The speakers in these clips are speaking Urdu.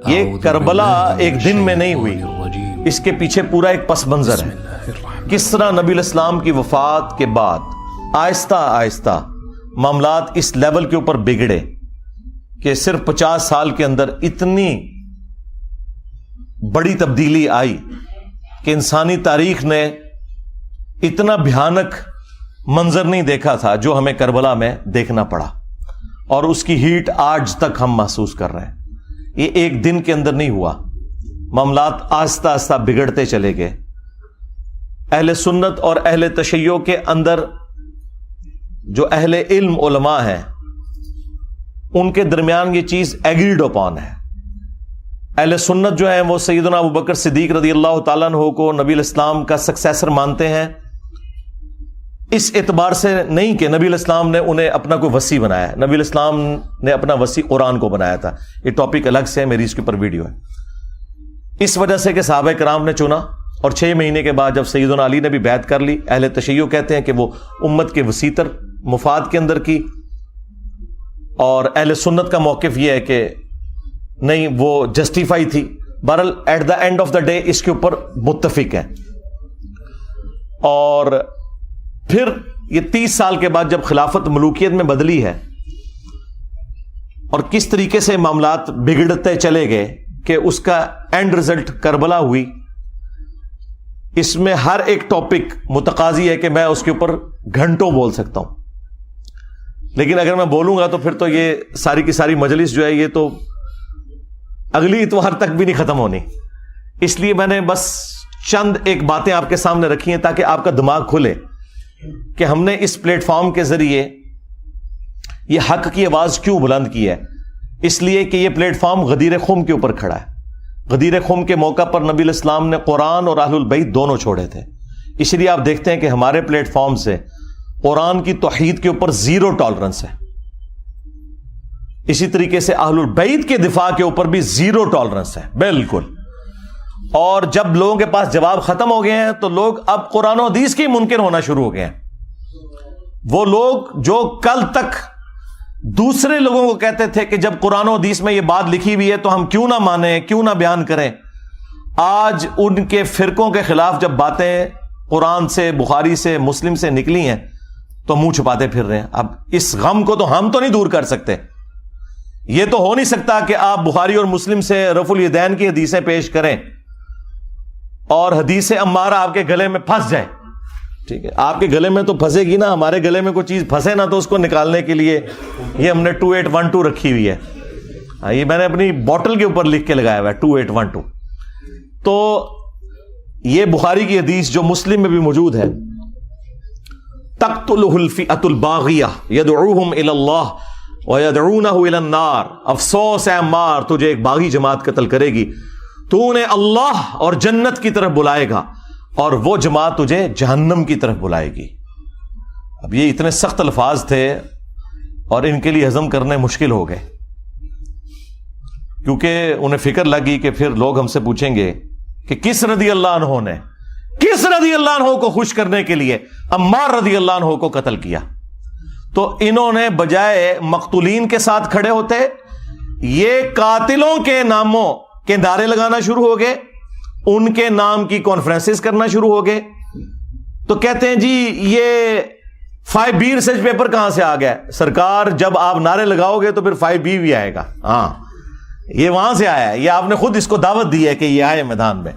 یہ کربلا ایک دن میں نہیں ہوئی، اس کے پیچھے پورا ایک پس منظر ہے۔ کس طرح نبی الاسلام کی وفات کے بعد آہستہ آہستہ معاملات اس لیول کے اوپر بگڑے کہ صرف 50 سال کے اندر اتنی بڑی تبدیلی آئی کہ انسانی تاریخ نے اتنا بھیانک منظر نہیں دیکھا تھا جو ہمیں کربلا میں دیکھنا پڑا، اور اس کی ہیٹ آج تک ہم محسوس کر رہے ہیں۔ یہ ایک دن کے اندر نہیں ہوا، معاملات آہستہ آہستہ بگڑتے چلے گئے۔ اہل سنت اور اہل تشیع کے اندر جو اہل علم علماء ہیں ان کے درمیان یہ چیز ایگریڈ اپون ہے۔ اہل سنت جو ہیں وہ سیدنا ابوبکر صدیق رضی اللہ تعالیٰ عنہ کو نبی الاسلام کا سکسیسر مانتے ہیں، اس اعتبار سے نہیں کہ نبی الاسلام نے انہیں اپنا کوئی وصی بنایا ہے۔ نبی الاسلام نے اپنا وصی قرآن کو بنایا تھا، یہ ٹاپک الگ سے ہے، میری اس کے اوپر ویڈیو ہے۔ اس وجہ سے کہ صحابہ کرام نے چنا، اور 6 مہینے کے بعد جب سیدنا علی نے بھی بیعت کر لی، اہل تشیع کہتے ہیں کہ وہ امت کے وسیع تر مفاد کے اندر کی، اور اہل سنت کا موقف یہ ہے کہ نہیں، وہ جسٹیفائی تھی۔ بہرحال at the end of the day اس کے اوپر متفق ہے۔ اور پھر یہ 30 سال کے بعد جب خلافت ملوکیت میں بدلی ہے اور کس طریقے سے معاملات بگڑتے چلے گئے کہ اس کا اینڈ رزلٹ کربلا ہوئی، اس میں ہر ایک ٹاپک متقاضی ہے کہ میں اس کے اوپر گھنٹوں بول سکتا ہوں، لیکن اگر میں بولوں گا تو پھر تو یہ ساری کی ساری مجلس جو ہے یہ تو اگلی اتوار تک بھی نہیں ختم ہونی۔ اس لیے میں نے بس چند ایک باتیں آپ کے سامنے رکھی ہیں تاکہ آپ کا دماغ کھلے کہ ہم نے اس پلیٹ فارم کے ذریعے یہ حق کی آواز کیوں بلند کی ہے۔ اس لیے کہ یہ پلیٹ فارم غدیر خم کے اوپر کھڑا ہے۔ غدیر خم کے موقع پر نبی الاسلام نے قرآن اور اہل البیت دونوں چھوڑے تھے، اس لیے آپ دیکھتے ہیں کہ ہمارے پلیٹ فارم سے قرآن کی توحید کے اوپر 0 ٹالرنس ہے، اسی طریقے سے اہل البیت کے دفاع کے اوپر بھی 0 ٹالرنس ہے بالکل۔ اور جب لوگوں کے پاس جواب ختم ہو گئے ہیں تو لوگ اب قرآن و حدیث کے منکر ہونا شروع ہو گئے ہیں۔ وہ لوگ جو کل تک دوسرے لوگوں کو کہتے تھے کہ جب قرآن و حدیث میں یہ بات لکھی ہوئی ہے تو ہم کیوں نہ مانیں، کیوں نہ بیان کریں، آج ان کے فرقوں کے خلاف جب باتیں قرآن سے، بخاری سے، مسلم سے نکلی ہیں تو منہ چھپاتے پھر رہے ہیں۔ اب اس غم کو تو ہم تو نہیں دور کر سکتے۔ یہ تو ہو نہیں سکتا کہ آپ بخاری اور مسلم سے رفع الیدین کی حدیثیں پیش کریں اور حدیث عمارہ آپ کے گلے میں پھنس جائے، ٹھیک ہے، آپ کے گلے میں تو پھنسے گی نا، ہمارے گلے میں کوئی چیز پھنسے نا تو اس کو نکالنے کے لیے یہ ہم نے 2812 رکھی ہوئی ہے، یہ میں نے اپنی بوٹل کے اوپر لکھ کے لگایا ہوا ہے 2812۔ تو یہ بخاری کی حدیث جو مسلم میں بھی موجود ہے، تقتلہ الفئۃ الباغیہ یدعوہم الی اللہ ویدعونہ الی النار، افسوس اے عمار، تجھے ایک باغی جماعت قتل کرے گی، تو انہیں اللہ اور جنت کی طرف بلائے گا اور وہ جماعت تجھے جہنم کی طرف بلائے گی۔ اب یہ اتنے سخت الفاظ تھے اور ان کے لیے ہضم کرنے مشکل ہو گئے، کیونکہ انہیں فکر لگی کہ پھر لوگ ہم سے پوچھیں گے کہ کس رضی اللہ عنہ نے، کس رضی اللہ عنہ کو خوش کرنے کے لیے عمار رضی اللہ عنہ کو قتل کیا۔ تو انہوں نے بجائے مقتولین کے ساتھ کھڑے ہوتے یہ قاتلوں کے ناموں کے نعرے لگانا شروع ہو گئے، ان کے نام کی کانفرنسز کرنا شروع ہو گئے۔ تو کہتے ہیں جی یہ 5B ریسرچ پیپر کہاں سے آ گیا؟ سرکار جب آپ نعرے لگاؤ گے تو پھر 5B بھی آئے گا، ہاں یہ وہاں سے آیا ہے، یہ آپ نے خود اس کو دعوت دی ہے کہ یہ آئے میدان میں۔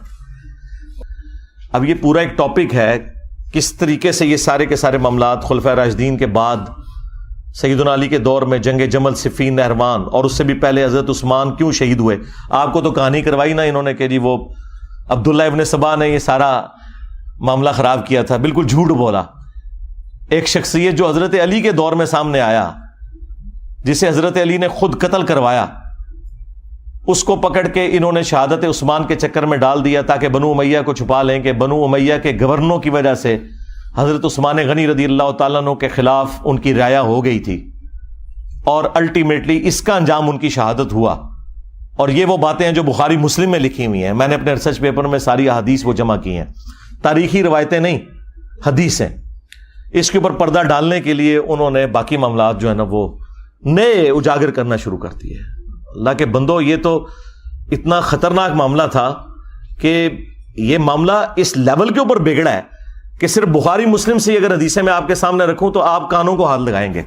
اب یہ پورا ایک ٹاپک ہے کس طریقے سے یہ سارے کے سارے معاملات خلفائے راشدین کے بعد سیدنا علی کے دور میں جنگ جمل، صفین، نہروان، اور اس سے بھی پہلے حضرت عثمان کیوں شہید ہوئے۔ آپ کو تو کہانی کروائی نا انہوں نے کہ جی وہ عبداللہ ابن سبا نے یہ سارا معاملہ خراب کیا تھا، بالکل جھوٹ بولا۔ ایک شخصیت جو حضرت علی کے دور میں سامنے آیا، جسے حضرت علی نے خود قتل کروایا، اس کو پکڑ کے انہوں نے شہادت عثمان کے چکر میں ڈال دیا تاکہ بنو امیہ کو چھپا لیں کہ بنو امیہ کے گورنروں کی وجہ سے حضرت عثمان غنی رضی اللہ تعالیٰ عنہ کے خلاف ان کی رعایا ہو گئی تھی، اور الٹیمیٹلی اس کا انجام ان کی شہادت ہوا۔ اور یہ وہ باتیں ہیں جو بخاری مسلم میں لکھی ہوئی ہیں، میں نے اپنے ریسرچ پیپر میں ساری احادیث وہ جمع کی ہیں، تاریخی روایتیں نہیں، حدیثیں۔ اس کے اوپر پردہ ڈالنے کے لیے انہوں نے باقی معاملات جو ہے نا وہ نئے اجاگر کرنا شروع کر دیے۔ اللہ کے بندو، یہ تو اتنا خطرناک معاملہ تھا کہ یہ معاملہ اس لیول کے اوپر بگڑا ہے کہ صرف بخاری مسلم سے اگر حدیثیں میں آپ کے سامنے رکھوں تو آپ کانوں کو ہاتھ لگائیں گے.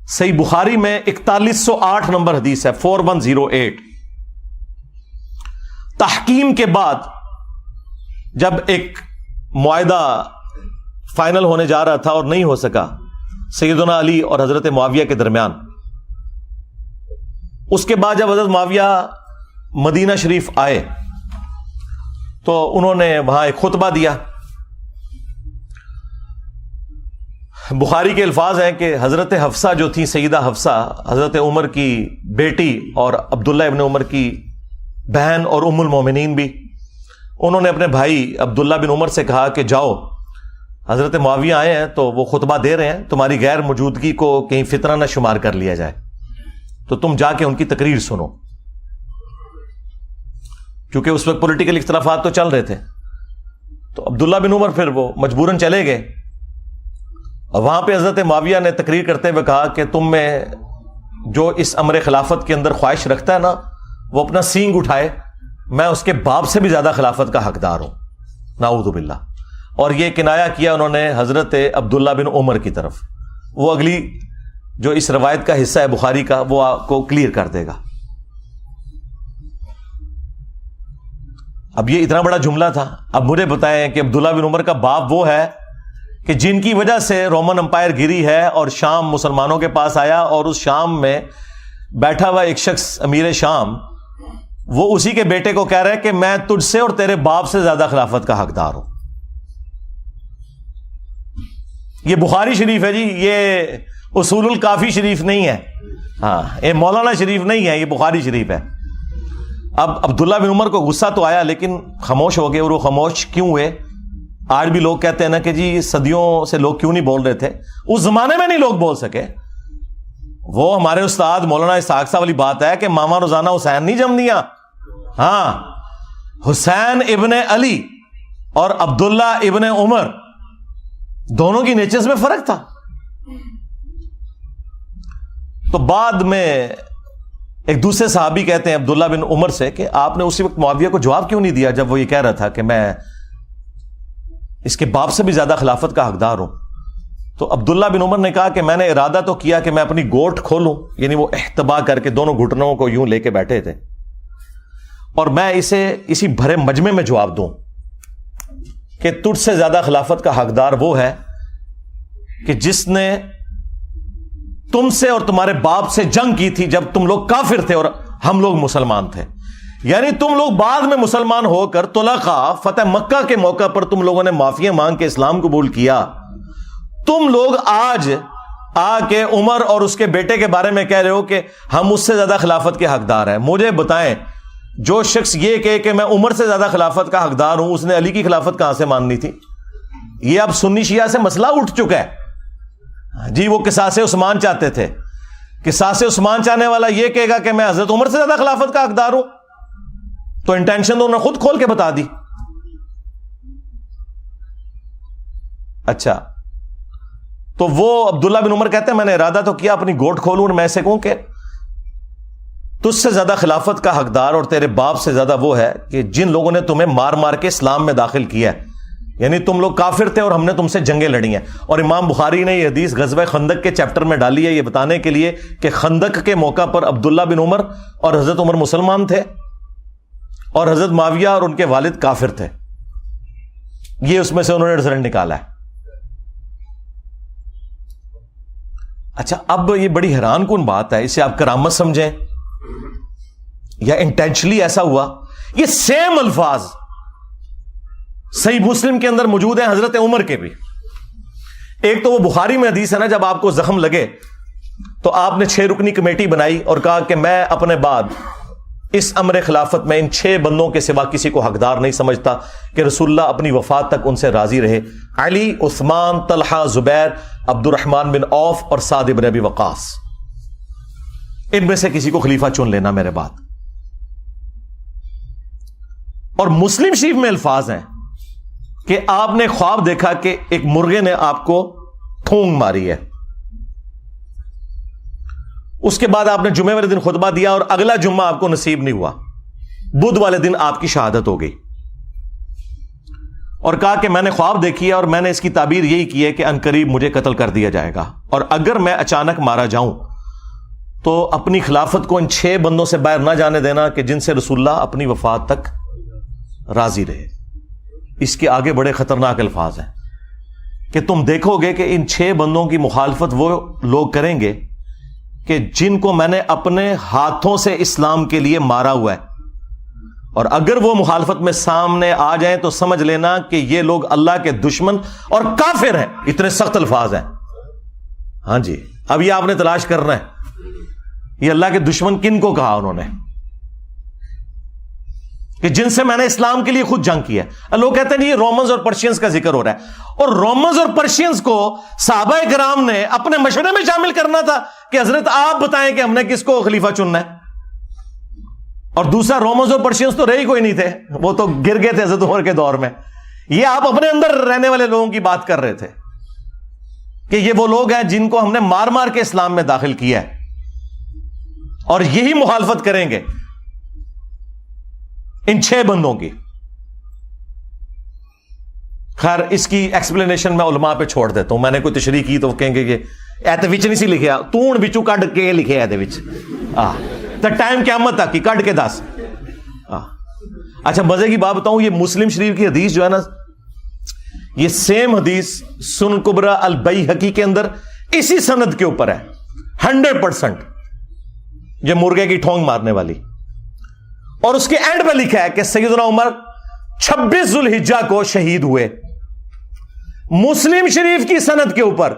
صحیح بخاری میں 4108 نمبر حدیث ہے, 4108. تحکیم کے بعد جب ایک معاہدہ فائنل ہونے جا رہا تھا اور نہیں ہو سکا سیدنا علی اور حضرت معاویہ کے درمیان, اس کے بعد جب حضرت معاویہ مدینہ شریف آئے تو انہوں نے وہاں ایک خطبہ دیا. بخاری کے الفاظ ہیں کہ حضرت حفصہ جو تھی, سیدہ حفصہ حضرت عمر کی بیٹی اور عبداللہ ابن عمر کی بہن اور ام المومنین بھی, انہوں نے اپنے بھائی عبداللہ بن عمر سے کہا کہ جاؤ, حضرت معاویہ آئے ہیں تو وہ خطبہ دے رہے ہیں, تمہاری غیر موجودگی کو کہیں فتنہ نہ شمار کر لیا جائے, تو تم جا کے ان کی تقریر سنو. کیونکہ اس وقت پولیٹیکل اختلافات تو چل رہے تھے, تو عبداللہ بن عمر پھر وہ مجبوراً چلے گئے. اور وہاں پہ حضرت معاویہ نے تقریر کرتے ہوئے کہا کہ تم میں جو اس امر خلافت کے اندر خواہش رکھتا ہے نا, وہ اپنا سینگ اٹھائے, میں اس کے باپ سے بھی زیادہ خلافت کا حقدار ہوں, نعوذ باللہ. اور یہ کنایا کیا انہوں نے حضرت عبداللہ بن عمر کی طرف. وہ اگلی جو اس روایت کا حصہ ہے بخاری کا, وہ آپ کو کلیئر کر دے گا. اب یہ اتنا بڑا جملہ تھا. اب مجھے بتائیں کہ عبداللہ بن عمر کا باپ وہ ہے کہ جن کی وجہ سے رومن امپائر گری ہے اور شام مسلمانوں کے پاس آیا, اور اس شام میں بیٹھا ہوا ایک شخص امیر شام, وہ اسی کے بیٹے کو کہہ رہا ہے کہ میں تجھ سے اور تیرے باپ سے زیادہ خلافت کا حقدار ہوں. یہ بخاری شریف ہے جی, یہ اصول الکافی شریف نہیں ہے, ہاں یہ مولانا شریف نہیں ہے, یہ بخاری شریف ہے. اب عبداللہ بن عمر کو غصہ تو آیا لیکن خاموش ہو گئے. اور وہ خاموش کیوں ہوئے؟ آج بھی لوگ کہتے ہیں نا کہ جی صدیوں سے لوگ کیوں نہیں بول رہے تھے, اس زمانے میں نہیں لوگ بول سکے. وہ ہمارے استاد مولانا اسحاق صاحب والی بات ہے کہ ماما روزانہ حسین نہیں جم دیا. ہاں, حسین ابن علی اور عبداللہ ابن عمر دونوں کی نیچرز میں فرق تھا. تو بعد میں ایک دوسرے صحابی کہتے ہیں عبداللہ بن عمر سے کہ آپ نے اسی وقت معاویہ کو جواب کیوں نہیں دیا جب وہ یہ کہہ رہا تھا کہ میں اس کے باپ سے بھی زیادہ خلافت کا حقدار ہوں. تو عبداللہ بن عمر نے کہا کہ میں نے ارادہ تو کیا کہ میں اپنی گوٹ کھولوں, یعنی وہ احتبا کر کے دونوں گھٹنوں کو یوں لے کے بیٹھے تھے, اور میں اسے اسی بھرے مجمع میں جواب دوں کہ تجھ سے زیادہ خلافت کا حقدار وہ ہے کہ جس نے تم سے اور تمہارے باپ سے جنگ کی تھی جب تم لوگ کافر تھے اور ہم لوگ مسلمان تھے. یعنی تم لوگ بعد میں مسلمان ہو کر طلقہ فتح مکہ کے موقع پر تم لوگوں نے معافی مانگ کے اسلام قبول کیا. تم لوگ آج آ کے عمر اور اس کے بیٹے کے بارے میں کہہ رہے ہو کہ ہم اس سے زیادہ خلافت کے حقدار ہیں. مجھے بتائیں, جو شخص یہ کہے کہ میں عمر سے زیادہ خلافت کا حقدار ہوں, اس نے علی کی خلافت کہاں سے ماننی تھی؟ یہ اب سنی شیعہ سے مسئلہ اٹھ چکا ہے جی. وہ قصاص عثمان چاہتے تھے, قصاص عثمان چاہنے والا یہ کہے گا کہ میں حضرت عمر سے زیادہ خلافت کا حقدار ہوں, تو انٹینشن تو انہوں نے خود کھول کے بتا دی. اچھا, تو وہ عبداللہ بن عمر کہتے ہیں میں نے ارادہ تو کیا اپنی گوٹ کھولوں اور میں ایسے کہوں کہ تجھ سے زیادہ خلافت کا حقدار اور تیرے باپ سے زیادہ وہ ہے کہ جن لوگوں نے تمہیں مار مار کے اسلام میں داخل کیا ہے. یعنی تم لوگ کافر تھے اور ہم نے تم سے جنگیں لڑی ہیں. اور امام بخاری نے یہ حدیث غزوہ خندق کے چیپٹر میں ڈالی ہے یہ بتانے کے لیے کہ خندق کے موقع پر عبداللہ بن عمر اور حضرت عمر مسلمان تھے اور حضرت معاویہ اور ان کے والد کافر تھے. یہ اس میں سے انہوں نے رزلٹ نکالا ہے. اچھا, اب یہ بڑی حیران کن بات ہے, اسے آپ کرامت سمجھیں یا انٹینشنلی ایسا ہوا. یہ سیم الفاظ صحیح مسلم کے اندر موجود ہیں حضرت عمر کے بھی. ایک تو وہ بخاری میں حدیث ہے نا, جب آپ کو زخم لگے تو آپ نے 6 رکنی کمیٹی بنائی اور کہا کہ میں اپنے بعد اس امر خلافت میں ان 6 بندوں کے سوا کسی کو حقدار نہیں سمجھتا کہ رسول اللہ اپنی وفات تک ان سے راضی رہے. علی, عثمان, طلحہ, زبیر, عبد الرحمن بن عوف اور سعد بن ابی وقاص, ان میں سے کسی کو خلیفہ چن لینا میرے بعد. اور مسلم شریف میں الفاظ ہیں کہ آپ نے خواب دیکھا کہ ایک مرغے نے آپ کو ٹھونگ ماری ہے. اس کے بعد آپ نے جمعے والے دن خطبہ دیا اور اگلا جمعہ آپ کو نصیب نہیں ہوا. بدھ والے دن آپ کی شہادت ہو گئی، اور کہا کہ میں نے خواب دیکھی ہے اور میں نے اس کی تعبیر یہی کی ہے کہ عنقریب مجھے قتل کر دیا جائے گا، اور اگر میں اچانک مارا جاؤں تو اپنی خلافت کو ان 6 بندوں سے باہر نہ جانے دینا کہ جن سے رسول اللہ اپنی وفات تک راضی رہے۔ اس کے آگے بڑے خطرناک الفاظ ہیں کہ تم دیکھو گے کہ ان 6 بندوں کی مخالفت وہ لوگ کریں گے کہ جن کو میں نے اپنے ہاتھوں سے اسلام کے لیے مارا ہوا ہے، اور اگر وہ مخالفت میں سامنے آ جائیں تو سمجھ لینا کہ یہ لوگ اللہ کے دشمن اور کافر ہیں۔ اتنے سخت الفاظ ہیں۔ ہاں جی، اب یہ آپ نے تلاش کرنا ہے یہ اللہ کے دشمن کن کو کہا انہوں نے، کہ جن سے میں نے اسلام کے لیے خود جنگ کی ہے۔ لوگ کہتے ہیں یہ رومنز اور پرشینز کا ذکر ہو رہا ہے، اور رومنز اور پرشینز کو صحابہ کرام نے اپنے مشورے میں شامل کرنا تھا کہ حضرت آپ بتائیں کہ ہم نے کس کو خلیفہ چننا ہے، اور دوسرا رومنز اور پرشینز تو رہے ہی کوئی نہیں تھے، وہ تو گر گئے تھے حضرت عمر کے دور میں۔ یہ آپ اپنے اندر رہنے والے لوگوں کی بات کر رہے تھے کہ یہ وہ لوگ ہیں جن کو ہم نے مار مار کے اسلام میں داخل کیا ہے، اور یہی مخالفت کریں گے ان 6 بندوں کی۔ خیر اس کی ایکسپلینیشن میں علماء پہ چھوڑ دیتا ہوں، میں نے کوئی تشریح کی تو وہ کہیں گے کہ ایتے وچ نہیں سی لکھیا، تون بچو کڈ کے لکھے ایتے وچ تو ٹائم قیامت تک کی کڈ کے دس۔ اچھا مزے کی بات بتاؤں، یہ مسلم شریف کی حدیث جو ہے نا، یہ سیم حدیث سنن کبریٰ البیہقی کے اندر اسی سند کے اوپر ہے 100%، یہ مرغے کی ٹھونگ مارنے والی، اور اس کے اینڈ پہ لکھا ہے کہ سیدنا عمر 26 ذوالحجہ کو شہید ہوئے۔ مسلم شریف کی سند کے اوپر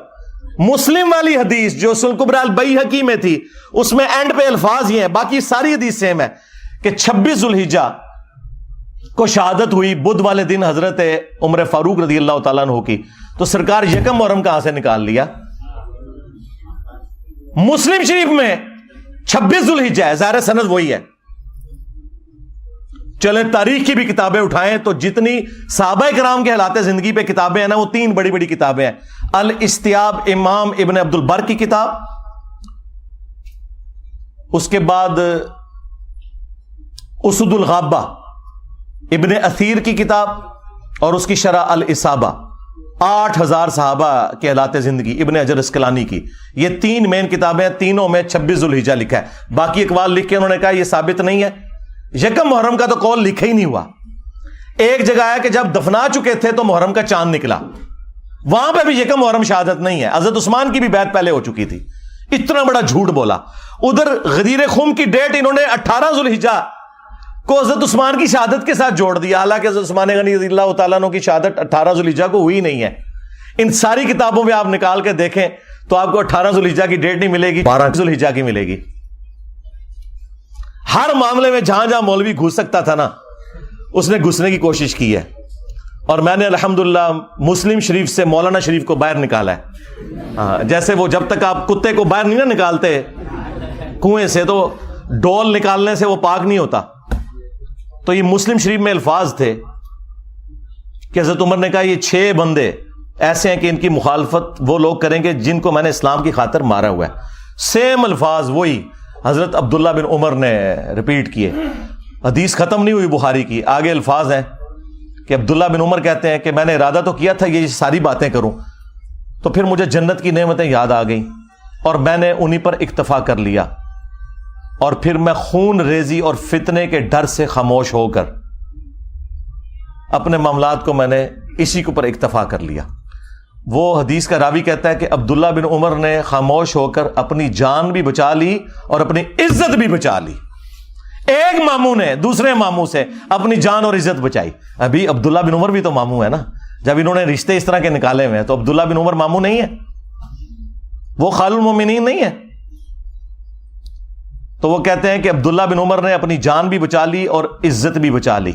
مسلم والی حدیث جو سنن کبریٰ البیہقی میں تھی، اس میں اینڈ پہ الفاظ یہ ہیں، باقی ساری حدیث سیم ہے کہ 26 ذوالحجہ کو شہادت ہوئی بدھ والے دن حضرت عمر فاروق رضی اللہ تعالیٰ عنہ کی۔ تو سرکار یکم محرم کہاں سے نکال لیا؟ مسلم شریف میں 26 ذوالحجہ ہے، ظاہر سند وہی ہے۔ چلیں تاریخ کی بھی کتابیں اٹھائیں تو جتنی صحابہ کرام کے حالات زندگی پہ کتابیں ہیں نا، وہ 3 بڑی بڑی کتابیں ہیں۔ الاستیاب امام ابن عبد البر کی کتاب، اس کے بعد اسد الغابہ ابن اثیر کی کتاب، اور اس کی شرح الاصابہ 8000 صحابہ کے حالات زندگی ابن حجر اسقلانی کی۔ یہ 3 مین کتابیں ہیں، تینوں میں 26 ذوالحجہ لکھا ہے۔ باقی اقوال لکھ کے انہوں نے کہا یہ ثابت نہیں ہے۔ یکم محرم کا تو قول لکھا ہی نہیں ہوا۔ ایک جگہ ہے کہ جب دفنا چکے تھے تو محرم کا چاند نکلا، وہاں پہ بھی یکم محرم شہادت نہیں ہے۔ حضرت عثمان کی بھی بیعت پہلے ہو چکی تھی، اتنا بڑا جھوٹ بولا۔ ادھر غدیر خم کی ڈیٹ انہوں نے 18 ذوالحجہ کو حضرت عثمان کی شہادت کے ساتھ جوڑ دیا، حالانکہ حضرت عثمان غنی رضی اللہ تعالیٰ عنہ کی شہادت 18 ذوالحجہ کو ہوئی نہیں ہے۔ ان ساری کتابوں میں آپ نکال کے دیکھیں تو آپ کو 18 ذوالحجہ کی ڈیٹ نہیں ملے گی، 12 ذوالحجہ کی ملے گی۔ ہر معاملے میں جہاں جہاں مولوی گھس سکتا تھا نا، اس نے گھسنے کی کوشش کی ہے، اور میں نے الحمدللہ مسلم شریف سے مولانا شریف کو باہر نکالا ہے۔ جیسے وہ جب تک آپ کتے کو باہر نہیں نہ نکالتے کنویں سے، تو ڈول نکالنے سے وہ پاک نہیں ہوتا۔ تو یہ مسلم شریف میں الفاظ تھے کہ حضرت عمر نے کہا یہ 6 بندے ایسے ہیں کہ ان کی مخالفت وہ لوگ کریں گے جن کو میں نے اسلام کی خاطر مارا ہوا ہے۔ سیم الفاظ وہی حضرت عبداللہ بن عمر نے ریپیٹ کیے۔ حدیث ختم نہیں ہوئی بخاری کی، آگے الفاظ ہیں کہ عبداللہ بن عمر کہتے ہیں کہ میں نے ارادہ تو کیا تھا یہ ساری باتیں کروں، تو پھر مجھے جنت کی نعمتیں یاد آ گئیں اور میں نے انہی پر اکتفا کر لیا، اور پھر میں خون ریزی اور فتنے کے ڈر سے خاموش ہو کر اپنے معاملات کو میں نے اسی کے اوپر اکتفا کر لیا۔ وہ حدیث کا راوی کہتا ہے کہ عبداللہ بن عمر نے خاموش ہو کر اپنی جان بھی بچا لی اور اپنی عزت بھی بچا لی۔ ایک ماموں نے دوسرے ماموں سے اپنی جان اور عزت بچائی۔ ابھی عبداللہ بن عمر بھی تو ماموں ہے نا، جب انہوں نے رشتے اس طرح کے نکالے ہوئے ہیں تو عبداللہ بن عمر ماموں نہیں ہے، وہ خال المومنین نہیں ہے۔ تو وہ کہتے ہیں کہ عبداللہ بن عمر نے اپنی جان بھی بچا لی اور عزت بھی بچا لی۔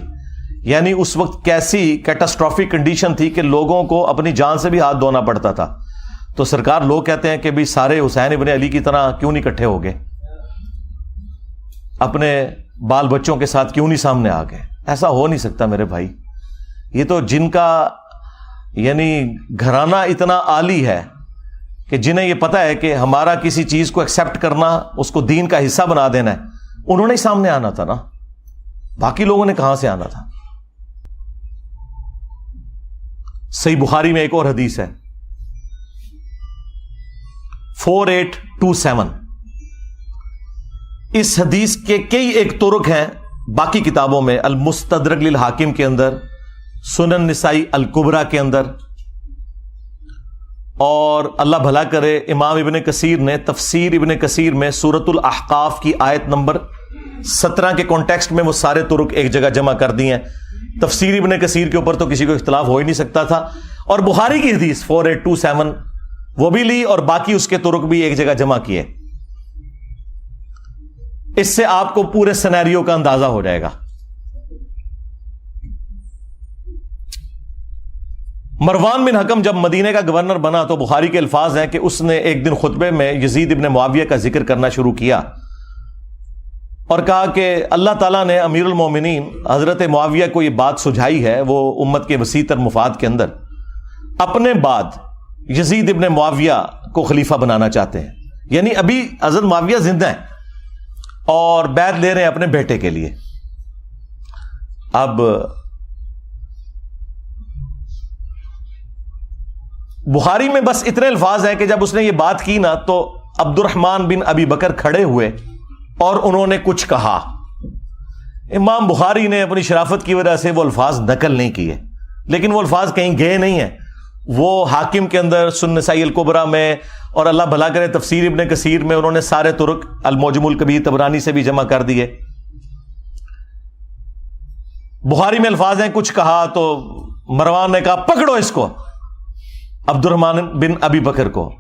یعنی اس وقت کیسی کیٹاسٹرافک کنڈیشن تھی کہ لوگوں کو اپنی جان سے بھی ہاتھ دھونا پڑتا تھا۔ تو سرکار لوگ کہتے ہیں کہ بھی سارے حسین ابن علی کی طرح کیوں نہیں اکٹھے ہو گئے، اپنے بال بچوں کے ساتھ کیوں نہیں سامنے آ گئے؟ ایسا ہو نہیں سکتا میرے بھائی۔ یہ تو جن کا یعنی گھرانہ اتنا عالی ہے کہ جنہیں یہ پتا ہے کہ ہمارا کسی چیز کو ایکسپٹ کرنا، اس کو دین کا حصہ بنا دینا ہے، انہوں نے سامنے آنا تھا نا۔ باقی لوگوں نے کہاں سے آنا تھا؟ صحیح بخاری میں ایک اور حدیث ہے 4827. اس حدیث کے کئی ایک طرق ہیں باقی کتابوں میں، المستدرک للحاکم کے اندر، سنن نسائی الکبریٰ کے اندر، اور اللہ بھلا کرے امام ابن کثیر نے تفسیر ابن کثیر میں سورۃ الاحقاف کی آیت نمبر 17 کے کانٹیکسٹ میں وہ سارے طرق ایک جگہ جمع کر دی ہیں. تفسیر ابن کثیر کے اوپر تو کسی کو اختلاف ہو ہی نہیں سکتا تھا، اور بخاری کی حدیث 4827 وہ بھی لی اور باقی اس کے طرق بھی ایک جگہ جمع کیے. اس سے آپ کو پورے سینیریو کا اندازہ ہو جائے گا. مروان بن حکم جب مدینے کا گورنر بنا تو بخاری کے الفاظ ہیں کہ اس نے ایک دن خطبے میں یزید ابن معاویہ کا ذکر کرنا شروع کیا اور کہا کہ اللہ تعالیٰ نے امیر المومنین حضرت معاویہ کو یہ بات سجھائی ہے، وہ امت کے وسیع تر مفاد کے اندر اپنے بعد یزید ابن معاویہ کو خلیفہ بنانا چاہتے ہیں. یعنی ابھی حضرت معاویہ زندہ ہیں اور بیعت لے رہے ہیں اپنے بیٹے کے لیے. اب بخاری میں بس اتنے الفاظ ہیں کہ جب اس نے یہ بات کی نا تو عبد الرحمن بن ابی بکر کھڑے ہوئے اور انہوں نے کچھ کہا. امام بخاری نے اپنی شرافت کی وجہ سے وہ الفاظ نقل نہیں کیے، لیکن وہ الفاظ کہیں گئے نہیں ہیں، وہ حاکم کے اندر، سنن نسائی الکبریٰ میں، اور اللہ بھلا کرے تفسیر ابن کثیر میں انہوں نے سارے طرق، المعجم الکبیر طبرانی سے بھی جمع کر دیے. بخاری میں الفاظ ہیں کچھ کہا تو مروان نے کہا پکڑو اس کو، عبد الرحمن بن ابی بکر کو.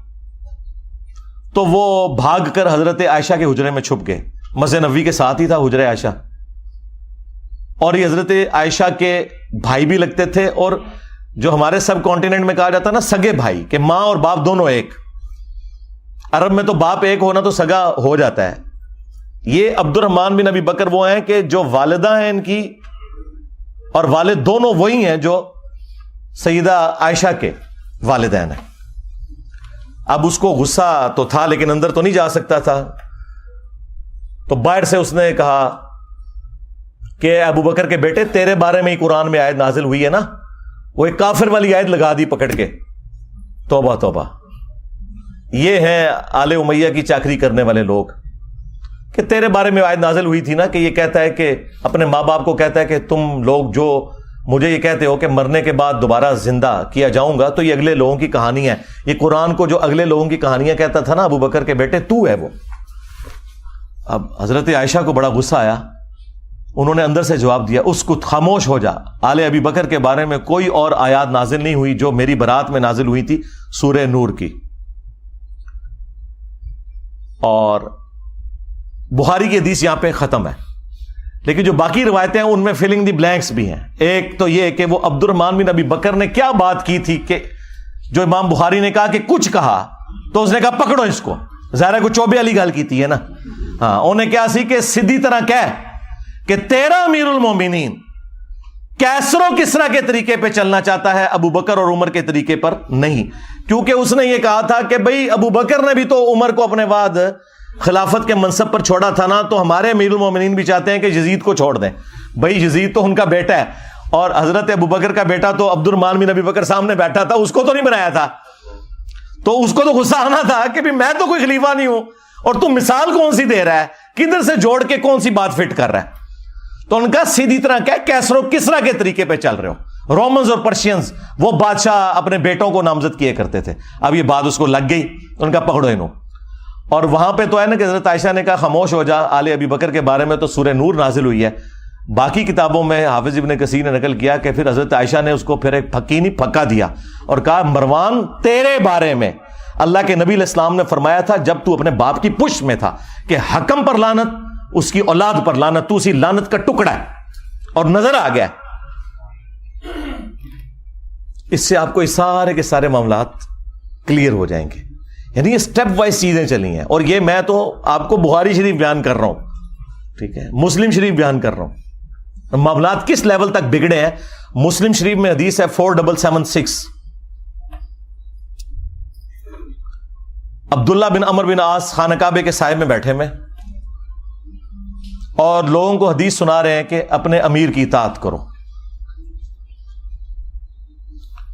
تو وہ بھاگ کر حضرت عائشہ کے حجرے میں چھپ گئے. مسجد نبوی کے ساتھ ہی تھا حجرہ عائشہ، اور یہ حضرت عائشہ کے بھائی بھی لگتے تھے، اور جو ہمارے سب کانٹیننٹ میں کہا جاتا ہے نا سگے بھائی، کہ ماں اور باپ دونوں ایک. عرب میں تو باپ ایک ہونا تو سگا ہو جاتا ہے. یہ عبد الرحمن بن ابی بکر وہ ہیں کہ جو والدہ ہیں ان کی اور والد دونوں وہی ہیں جو سیدہ عائشہ کے والدین ہیں. اب اس کو غصہ تو تھا لیکن اندر تو نہیں جا سکتا تھا، تو باہر سے اس نے کہا کہ ابو بکر کے بیٹے تیرے بارے میں ہی قرآن میں آیت نازل ہوئی ہے نا. وہ ایک کافر والی آیت لگا دی پکڑ کے. توبہ توبہ. یہ ہیں آل امیہ کی چاکری کرنے والے لوگ، کہ تیرے بارے میں آیت نازل ہوئی تھی نا کہ یہ کہتا ہے کہ اپنے ماں باپ کو کہتا ہے کہ تم لوگ جو مجھے یہ کہتے ہو کہ مرنے کے بعد دوبارہ زندہ کیا جاؤں گا، تو یہ اگلے لوگوں کی کہانی ہے. یہ قرآن کو جو اگلے لوگوں کی کہانیاں کہتا تھا نا ابو بکر کے بیٹے، تو ہے وہ. اب حضرت عائشہ کو بڑا غصہ آیا، انہوں نے اندر سے جواب دیا اس کو خاموش ہو جا، آل ابی بکر کے بارے میں کوئی اور آیات نازل نہیں ہوئی جو میری برات میں نازل ہوئی تھی، سورہ نور کی. اور بخاری کی حدیث یہاں پہ ختم ہے، لیکن جو باقی روایتیں ہیں ان میں فلنگ دی بلینکس بھی ہیں. ایک تو یہ کہ وہ عبد الرحمن بن ابی بکر نے کیا بات کی تھی کہ جو امام بخاری نے کہا کہ کچھ کہا تو اس نے کہا پکڑو اس کو. ظاہر ہے کو چوبے والی گل کی ہے نا. ہاں انہیں کیا سی کہ سیدھی طرح کہہ کہ تیرا امیر المومنین کیسر و کسرا کے طریقے پہ چلنا چاہتا ہے، ابو بکر اور عمر کے طریقے پر نہیں. کیونکہ اس نے یہ کہا تھا کہ بھئی ابو بکر نے بھی تو عمر کو اپنے بعد خلافت کے منصب پر چھوڑا تھا نا، تو ہمارے امیر المومنین بھی چاہتے ہیں کہ یزید کو چھوڑ دیں. بھئی یزید تو ان کا بیٹا ہے، اور حضرت ابو بکر کا بیٹا تو عبد الرحمن بن ابی بکر سامنے بیٹھا تھا، اس کو تو نہیں بنایا تھا. تو اس کو تو غصہ آنا تھا کہ بھی میں تو کوئی خلیفہ نہیں ہوں اور تم مثال کون سی دے رہا ہے، کدھر سے جوڑ کے کون سی بات فٹ کر رہا ہے. تو ان کا سیدھی طرح کیا کیسر و کسرا کے طریقے پہ چل رہے ہو. رومنز اور پرشینز وہ بادشاہ اپنے بیٹوں کو نامزد کیے کرتے تھے. اب یہ بات اس کو لگ گئی، ان کا پکڑو انہوں. اور وہاں پہ تو ہے نا کہ حضرت عائشہ نے کہا خاموش ہو جا، آل ابی بکر کے بارے میں تو سورہ نور نازل ہوئی ہے. باقی کتابوں میں حافظ ابن کثیر نے نقل کیا کہ پھر حضرت عائشہ نے اس کو پھر ایک پھکی نہیں پھکا دیا اور کہا مروان تیرے بارے میں اللہ کے نبی علیہ السلام نے فرمایا تھا جب تو اپنے باپ کی پشت میں تھا کہ حکم پر لعنت، اس کی اولاد پر لعنت، تو اسی لعنت کا ٹکڑا ہے. اور نظر آ گیا. اس سے آپ کو یہ سارے کے سارے معاملات کلیئر ہو جائیں گے. یعنی یہ سٹیپ وائز چیزیں چلی ہیں، اور یہ میں تو آپ کو بخاری شریف بیان کر رہا ہوں، ٹھیک ہے، مسلم شریف بیان کر رہا ہوں. معاملات کس لیول تک بگڑے ہیں. مسلم شریف میں حدیث ہے 4776، عبداللہ بن عمر بن عاص خانہ کعبے کے سائے میں بیٹھے میں، اور لوگوں کو حدیث سنا رہے ہیں کہ اپنے امیر کی اطاعت کرو.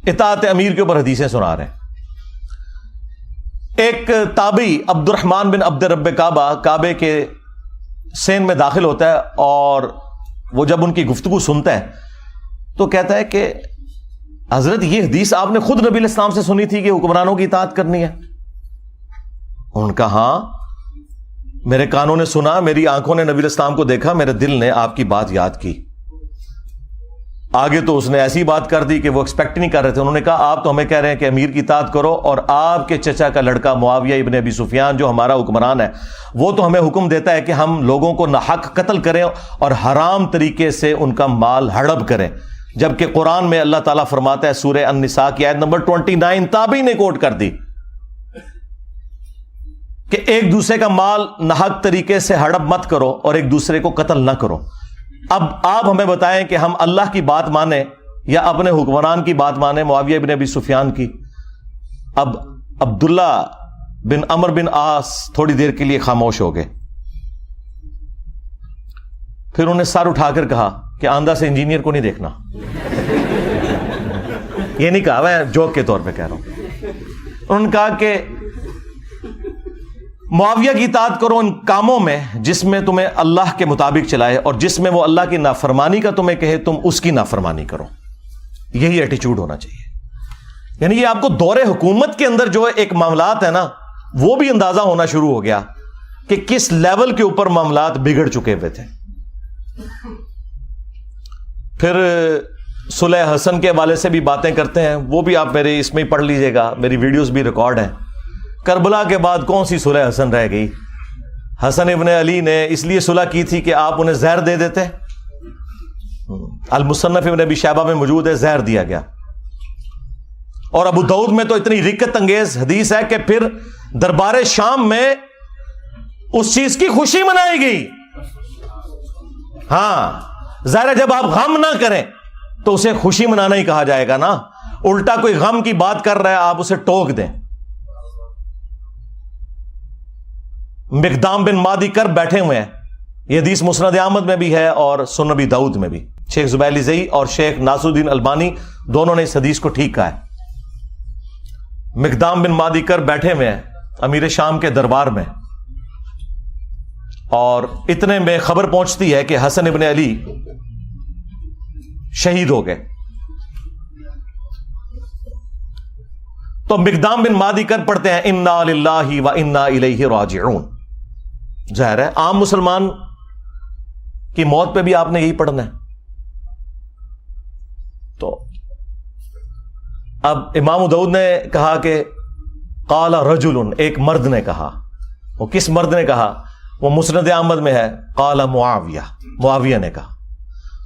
اطاعت امیر کے اوپر حدیثیں سنا رہے ہیں. ایک تابعی عبد الرحمن بن عبد رب کعبہ کعبے کے سین میں داخل ہوتا ہے اور وہ جب ان کی گفتگو سنتا ہے تو کہتا ہے کہ حضرت یہ حدیث آپ نے خود نبی علیہ السلام سے سنی تھی کہ حکمرانوں کی اطاعت کرنی ہے؟ ان کا ہاں، میرے کانوں نے سنا، میری آنکھوں نے نبی علیہ السلام کو دیکھا، میرے دل نے آپ کی بات یاد کی. آگے تو اس نے ایسی بات کر دی کہ وہ ایکسپیکٹ نہیں کر رہے تھے. انہوں نے کہا آپ تو ہمیں کہہ رہے ہیں کہ امیر کی اطاعت کرو، اور آپ کے چچا کا لڑکا معاویہ ابن ابی سفیان جو ہمارا حکمران ہے وہ تو ہمیں حکم دیتا ہے کہ ہم لوگوں کو ناحق قتل کریں اور حرام طریقے سے ان کا مال ہڑپ کریں، جبکہ قرآن میں اللہ تعالیٰ فرماتا ہے سورہ النساء کی آیت نمبر 29 تابعی نے کوٹ کر دی کہ ایک دوسرے کا مال ناحق طریقے سے ہڑپ مت کرو اور ایک دوسرے کو قتل نہ کرو. اب آپ ہمیں بتائیں کہ ہم اللہ کی بات مانیں یا اپنے حکمران کی بات مانیں، معاویہ ابن ابی سفیان کی. اب عبداللہ بن عمرو بن عاص تھوڑی دیر کے لیے خاموش ہو گئے. پھر انہوں نے سر اٹھا کر کہا کہ آندھا سے انجینئر کو نہیں دیکھنا. یہ نہیں کہا، میں جوک کے طور پہ کہہ رہا ہوں. انہوں نے کہا کہ معاویہ کی اطاعت کرو ان کاموں میں جس میں تمہیں اللہ کے مطابق چلائے، اور جس میں وہ اللہ کی نافرمانی کا تمہیں کہے تم اس کی نافرمانی کرو. یہی ایٹیچیوڈ ہونا چاہیے. یعنی یہ آپ کو دور حکومت کے اندر جو ایک معاملات ہے نا، وہ بھی اندازہ ہونا شروع ہو گیا کہ کس لیول کے اوپر معاملات بگڑ چکے ہوئے تھے. پھر صلح حسن کے حوالے سے بھی باتیں کرتے ہیں، وہ بھی آپ میرے اس میں ہی پڑھ لیجئے گا، میری ویڈیوز بھی ریکارڈ ہیں. کربلا کے بعد کون سی صلح حسن رہ گئی؟ حسن ابن علی نے اس لیے صلح کی تھی کہ آپ انہیں زہر دے دیتے. المصنف ابن ابی شیبہ میں موجود ہے، زہر دیا گیا. اور ابو داؤد میں تو اتنی رکت انگیز حدیث ہے کہ پھر دربار شام میں اس چیز کی خوشی منائی گئی. ہاں ظاہر ہے جب آپ غم نہ کریں تو اسے خوشی منانا ہی کہا جائے گا نا. الٹا کوئی غم کی بات کر رہا ہے آپ اسے ٹوک دیں. مقدام بن مادی کر بیٹھے ہوئے ہیں، یہ حدیث مسند احمد میں بھی ہے اور سنن ابی داؤد میں بھی. شیخ زبیلی زئی اور شیخ ناصر الدین البانی دونوں نے اس حدیث کو ٹھیک کہا ہے. مقدام بن مادی کر بیٹھے ہوئے ہیں امیر شام کے دربار میں، اور اتنے میں خبر پہنچتی ہے کہ حسن ابن علی شہید ہو گئے. تو مقدام بن مادی کر پڑھتے ہیں انا للہ و انا الیہ راجعون. ظاہر ہے عام مسلمان کی موت پہ بھی آپ نے یہی پڑھنا ہے. تو اب امام داؤد نے کہا کہ قال رجل، ایک مرد نے کہا. وہ کس مرد نے کہا؟ وہ مسند احمد میں ہے. قال معاویہ، معاویہ نے کہا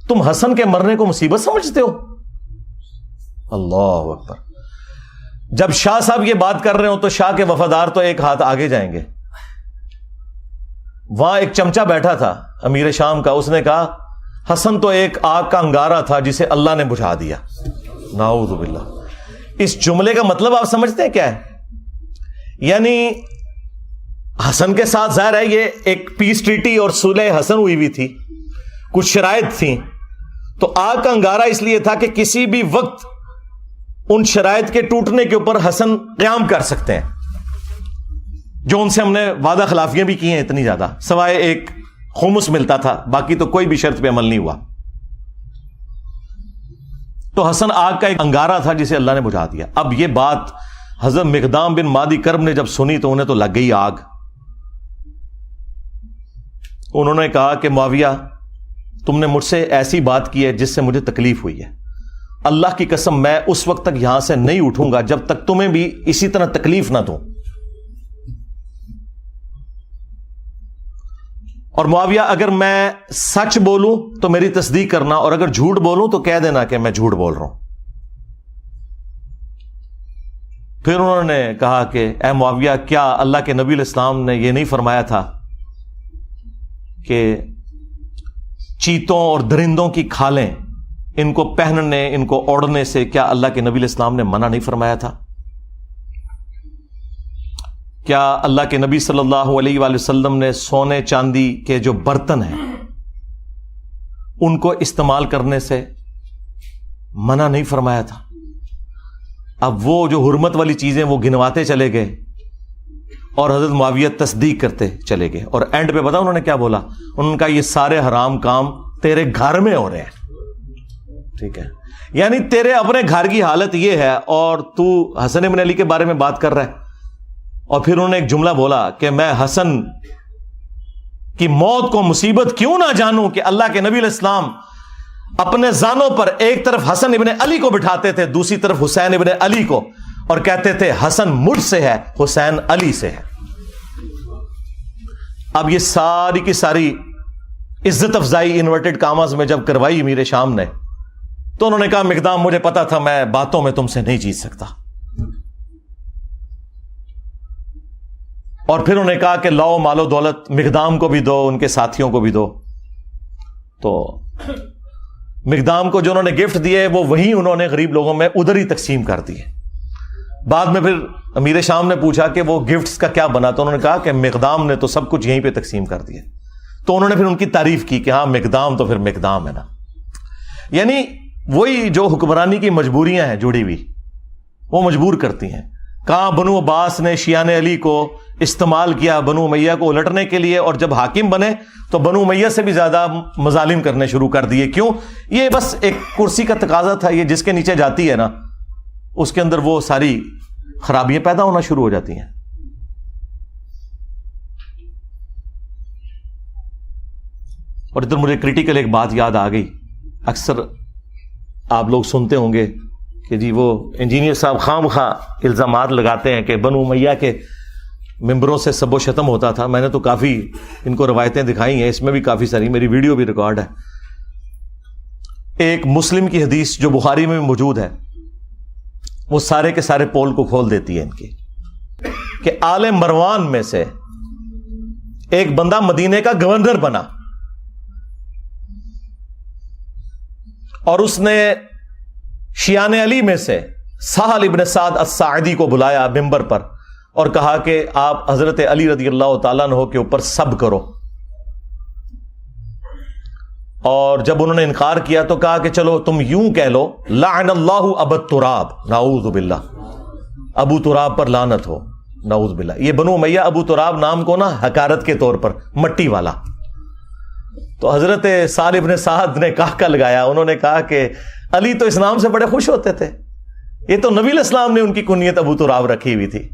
تم حسن کے مرنے کو مصیبت سمجھتے ہو؟ اللہ اکبر. جب شاہ صاحب یہ بات کر رہے ہوں تو شاہ کے وفادار تو ایک ہاتھ آگے جائیں گے. وہاں ایک چمچا بیٹھا تھا امیر شام کا، اس نے کہا حسن تو ایک آگ کا انگارہ تھا جسے اللہ نے بجھا دیا. نعوذ باللہ. اس جملے کا مطلب آپ سمجھتے ہیں کیا ہے؟ یعنی حسن کے ساتھ ظاہر ہے یہ ایک پیس ٹریٹی اور صلح حسن ہوئی ہوئی تھی، کچھ شرائط تھیں. تو آگ کا انگارہ اس لیے تھا کہ کسی بھی وقت ان شرائط کے ٹوٹنے کے اوپر حسن قیام کر سکتے ہیں، جو ان سے ہم نے وعدہ خلافیاں بھی کی ہیں اتنی زیادہ، سوائے ایک خمس ملتا تھا، باقی تو کوئی بھی شرط پہ عمل نہیں ہوا. تو حسن آگ کا ایک انگارہ تھا جسے اللہ نے بجھا دیا. اب یہ بات حضرت مقدام بن مادی کرب نے جب سنی تو انہیں تو لگ گئی آگ. انہوں نے کہا کہ معاویہ تم نے مجھ سے ایسی بات کی ہے جس سے مجھے تکلیف ہوئی ہے. اللہ کی قسم میں اس وقت تک یہاں سے نہیں اٹھوں گا جب تک تمہیں بھی اسی طرح تکلیف نہ دوں. اور معاویہ اگر میں سچ بولوں تو میری تصدیق کرنا، اور اگر جھوٹ بولوں تو کہہ دینا کہ میں جھوٹ بول رہا ہوں. پھر انہوں نے کہا کہ اے معاویہ کیا اللہ کے نبی علیہ السلام نے یہ نہیں فرمایا تھا کہ چیتوں اور درندوں کی کھالیں ان کو پہننے ان کو اوڑھنے سے کیا اللہ کے نبی علیہ السلام نے منع نہیں فرمایا تھا؟ کیا اللہ کے نبی صلی اللہ علیہ وآلہ وسلم نے سونے چاندی کے جو برتن ہیں ان کو استعمال کرنے سے منع نہیں فرمایا تھا؟ اب وہ جو حرمت والی چیزیں وہ گنواتے چلے گئے اور حضرت معاویہ تصدیق کرتے چلے گئے، اور اینڈ پہ پتا انہوں نے کیا بولا؟ انہوں نے کہا یہ سارے حرام کام تیرے گھر میں ہو رہے ہیں، ٹھیک ہے، یعنی تیرے اپنے گھر کی حالت یہ ہے اور تو حسن ابن علی کے بارے میں بات کر رہا ہے۔ اور پھر انہوں نے ایک جملہ بولا کہ میں حسن کی موت کو مصیبت کیوں نہ جانوں کہ اللہ کے نبی علیہ السلام اپنے زانوں پر ایک طرف حسن ابن علی کو بٹھاتے تھے، دوسری طرف حسین ابن علی کو، اور کہتے تھے حسن مجھ سے ہے، حسین علی سے ہے۔ اب یہ ساری کی ساری عزت افزائی انورٹڈ کاماز میں جب کروائی امیر شام نے، تو انہوں نے کہا مقدام مجھے پتا تھا میں باتوں میں تم سے نہیں جیت سکتا، اور پھر انہوں نے کہا کہ لاؤ مال و دولت مقدام کو بھی دو، ان کے ساتھیوں کو بھی دو۔ تو مقدام کو جو انہوں نے گفٹ دیے وہ وہی انہوں نے غریب لوگوں میں ادھر ہی تقسیم کر دیے۔ بعد میں پھر امیر شام نے پوچھا کہ وہ گفٹس کا کیا بنا، تو انہوں نے کہا کہ مقدام نے تو سب کچھ یہیں پہ تقسیم کر دیا۔ تو انہوں نے پھر ان کی تعریف کی کہ ہاں مقدام تو پھر مقدام ہے نا، یعنی وہی جو حکمرانی کی مجبوریاں ہیں جڑی ہوئی وہ مجبور کرتی ہیں۔ کہاں بنو عباس نے شیعان علی کو استعمال کیا بنو امیہ کو الٹنے کے لیے، اور جب حاکم بنے تو بنو امیہ سے بھی زیادہ مظالم کرنے شروع کر دیے۔ کیوں؟ یہ بس ایک کرسی کا تقاضا تھا، یہ جس کے نیچے جاتی ہے نا اس کے اندر وہ ساری خرابیاں پیدا ہونا شروع ہو جاتی ہیں۔ اور ادھر مجھے کریٹیکل ایک بات یاد آ گئی، اکثر آپ لوگ سنتے ہوں گے کہ جی وہ انجینئر صاحب خام خواہ الزامات لگاتے ہیں کہ بنو امیہ کے ممبروں سے سب و شتم ہوتا تھا۔ میں نے تو کافی ان کو روایتیں دکھائی ہیں، اس میں بھی کافی ساری، میری ویڈیو بھی ریکارڈ ہے۔ ایک مسلم کی حدیث جو بخاری میں بھی موجود ہے، وہ سارے کے سارے پول کو کھول دیتی ہے ان کی، کہ آل مروان میں سے ایک بندہ مدینے کا گورنر بنا، اور اس نے شیعان علی میں سے سہل ابن سعد الساعدی کو بلایا ممبر پر اور کہا کہ آپ حضرت علی رضی اللہ تعالیٰ عنہ کے اوپر سب کرو، اور جب انہوں نے انکار کیا تو کہا کہ چلو تم یوں کہہ لو لعن اللہ ابو تراب، نعوذ باللہ، ابو تراب پر لعنت ہو، نعوذ باللہ۔ یہ بنو امیہ ابو تراب نام کو نا حقارت کے طور پر مٹی والا۔ تو حضرت سہل ابن سعد نے کہا لگایا، انہوں نے کہا کہ علی تو اس نام سے بڑے خوش ہوتے تھے، یہ تو نبی علیہ السلام نے ان کی کنیت ابو تراب رکھی ہوئی تھی۔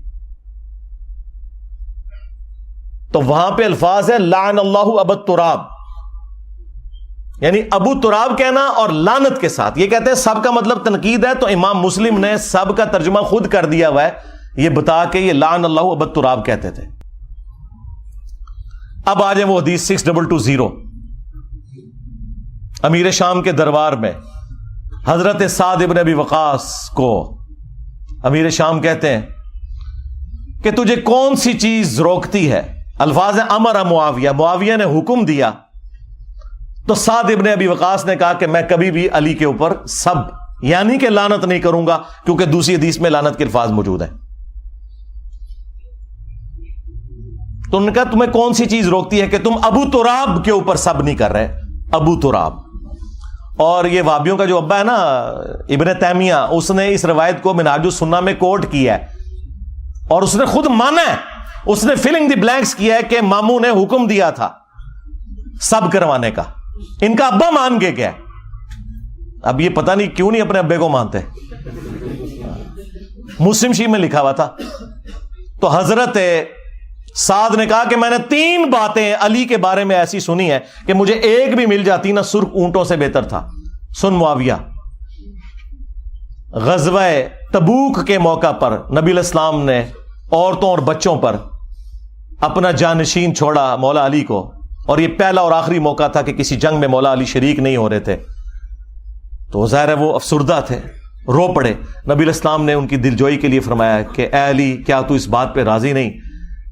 تو وہاں پہ الفاظ ہے لعن اللہ ابو تراب، یعنی ابو تراب کہنا اور لعنت کے ساتھ۔ یہ کہتے ہیں سب کا مطلب تنقید ہے، تو امام مسلم نے سب کا ترجمہ خود کر دیا ہوا ہے، یہ بتا کے یہ لعن اللہ ابو تراب کہتے تھے۔ اب آ جائیں وہ حدیث 6220 امیر شام کے دربار میں حضرت سعد ابن ابی وقاص کو امیر شام کہتے ہیں کہ تجھے کون سی چیز روکتی ہے؟ الفاظ ہے امر معاویہ، معاویہ نے حکم دیا، تو سعد ابن ابی وقاص نے کہا کہ میں کبھی بھی علی کے اوپر سب یعنی کہ لعنت نہیں کروں گا، کیونکہ دوسری حدیث میں لعنت کے الفاظ موجود ہیں۔ تو انہوں نے کہا تمہیں کون سی چیز روکتی ہے کہ تم ابو تراب کے اوپر سب نہیں کر رہے؟ ابو تراب، اور یہ وابیوں کا جو ابا ہے نا ابن تیمیہ، اس نے اس روایت کو منہاج السنہ میں کوٹ کیا ہے، اور اس نے خود مانا ہے، اس نے فلنگ دی بلینکس کیا ہے کہ ماموں نے حکم دیا تھا سب کروانے کا، ان کا ابا مان کے گیا۔ اب یہ پتہ نہیں کیوں نہیں اپنے ابے کو مانتے، مسلم شریف میں لکھا ہوا تھا۔ تو حضرت سعد نے کہا کہ میں نے 3 باتیں علی کے بارے میں ایسی سنی ہے کہ مجھے ایک بھی مل جاتی نا سرخ اونٹوں سے بہتر تھا۔ سن معاویہ، غزوہ تبوک کے موقع پر نبی علیہ السلام نے عورتوں اور بچوں پر اپنا جانشین چھوڑا مولا علی کو، اور یہ پہلا اور آخری موقع تھا کہ کسی جنگ میں مولا علی شریک نہیں ہو رہے تھے، تو ظاہر ہے وہ افسردہ تھے، رو پڑے۔ نبی علیہ السلام نے ان کی دلجوئی کے لیے فرمایا کہ اے علی، کیا تو اس بات پہ راضی نہیں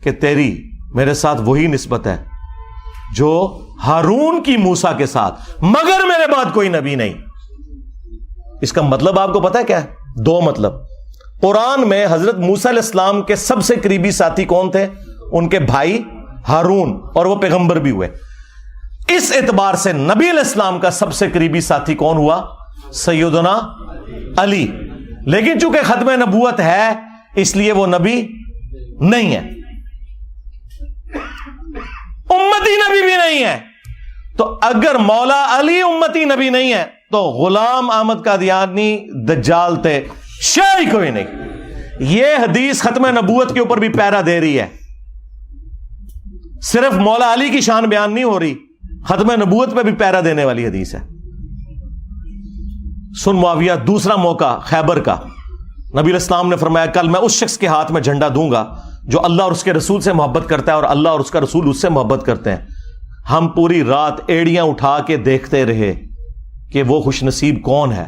کہ تیری میرے ساتھ وہی نسبت ہے جو ہارون کی موسیٰ کے ساتھ، مگر میرے بعد کوئی نبی نہیں۔ اس کا مطلب آپ کو پتا ہے کیا ہے؟ 2 مطلب۔ قرآن میں حضرت موسیٰ علیہ السلام کے سب سے قریبی ساتھی کون تھے؟ ان کے بھائی ہارون، اور وہ پیغمبر بھی ہوئے۔ اس اعتبار سے نبی علیہ السلام کا سب سے قریبی ساتھی کون ہوا؟ سیدنا علی. لیکن چونکہ ختم نبوت ہے اس لیے وہ نبی نہیں ہے, امتی نبی بھی نہیں ہے. تو اگر مولا علی امتی نبی نہیں ہے تو غلام احمد قادیانی دجال تے شاہی کوئی نہیں. یہ حدیث ختم نبوت کے اوپر بھی پیرا دے رہی ہے, صرف مولا علی کی شان بیان نہیں ہو رہی, ختم نبوت پہ بھی پیرا دینے والی حدیث ہے. سن معاویہ, دوسرا موقع خیبر کا. نبی علیہ السلام نے فرمایا کل میں اس شخص کے ہاتھ میں جھنڈا دوں گا جو اللہ اور اس کے رسول سے محبت کرتا ہے اور اللہ اور اس کا رسول اس سے محبت کرتے ہیں. ہم پوری رات ایڑیاں اٹھا کے دیکھتے رہے کہ وہ خوش نصیب کون ہے.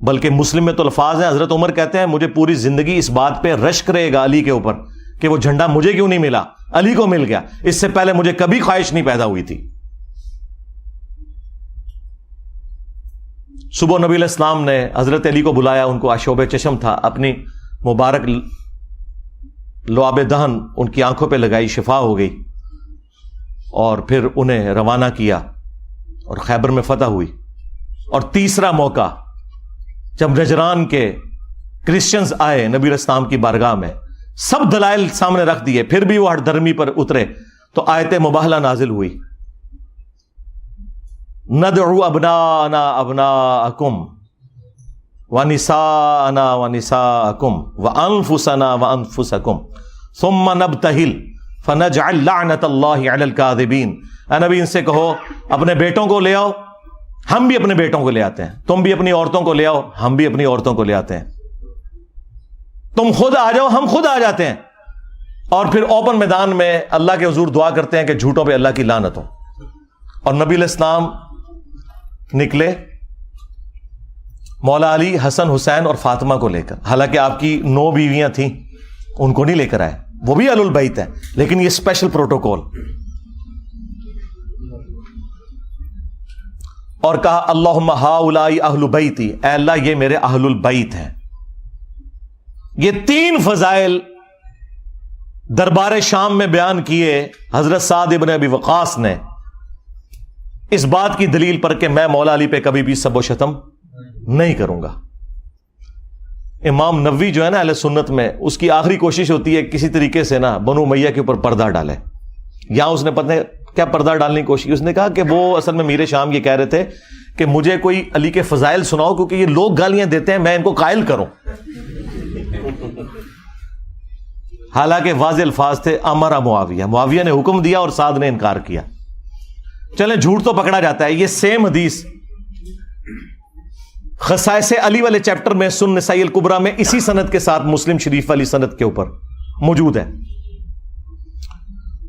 بلکہ مسلم میں تو الفاظ ہیں, حضرت عمر کہتے ہیں مجھے پوری زندگی اس بات پہ رشک رہے گا علی کے اوپر کہ وہ جھنڈا مجھے کیوں نہیں ملا, علی کو مل گیا. اس سے پہلے مجھے کبھی خواہش نہیں پیدا ہوئی تھی. صبح نبی علیہ السلام نے حضرت علی کو بلایا, ان کو آشوب چشم تھا, اپنی مبارک لعاب دہن ان کی آنکھوں پہ لگائی, شفا ہو گئی, اور پھر انہیں روانہ کیا اور خیبر میں فتح ہوئی. اور تیسرا موقع جب نجران کے کرسچنز آئے نبی علیہ السلام کی بارگاہ میں, سب دلائل سامنے رکھ دیے, پھر بھی وہ ہٹ درمی پر اترے, تو آیت مباہلہ نازل ہوئی, ندعو ابناءنا ابناءکم ونساءنا ونساءکم وانفسنا وانفسکم ثم نبتہل فنجعل لعنت اللہ علی الکاذبین. اے نبی ان سے کہو اپنے بیٹوں کو لے آؤ, ہم بھی اپنے بیٹوں کو لے آتے ہیں, تم بھی اپنی عورتوں کو لے آؤ, ہم بھی اپنی عورتوں کو لے آتے ہیں, تم خود آ جاؤ, ہم خود آ جاتے ہیں, اور پھر اوپن میدان میں اللہ کے حضور دعا کرتے ہیں کہ جھوٹوں پہ اللہ کی لعنت ہو. اور نبی علیہ السلام نکلے مولا علی, حسن, حسین اور فاطمہ کو لے کر. حالانکہ آپ کی 9 بیویاں تھیں, ان کو نہیں لے کر آئے, وہ بھی اہل البیت ہیں, لیکن یہ اسپیشل پروٹوکول. اور کہا اللہم ہاؤلائی اہل بیتی, اے اللہ یہ میرے اہل البیت ہیں. یہ 3 فضائل دربار شام میں بیان کیے حضرت سعد ابن ابی وقاص نے, اس بات کی دلیل پر کہ میں مولا علی پہ کبھی بھی سب و شتم نہیں کروں گا. امام نووی جو ہے نا اہل سنت میں, اس کی آخری کوشش ہوتی ہے کسی طریقے سے نا بنو امیہ کے اوپر پردہ ڈالے. یہاں اس نے پتہ کیا پردہ ڈالنے کی کوشش, اس نے کہا کہ وہ اصل میں میر شام یہ کہہ رہے تھے کہ مجھے کوئی علی کے فضائل سناؤ, کیونکہ یہ لوگ گالیاں دیتے ہیں, میں ان کو قائل کروں. حالانکہ واضح الفاظ تھے امر معاویہ, معاویہ نے حکم دیا اور سعد نے انکار کیا. چلیں جھوٹ تو پکڑا جاتا ہے. یہ سیم حدیث خصائص علی والے چیپٹر میں سن نسائی الکبریٰ میں اسی سند کے ساتھ مسلم شریف والی سند کے اوپر موجود ہے.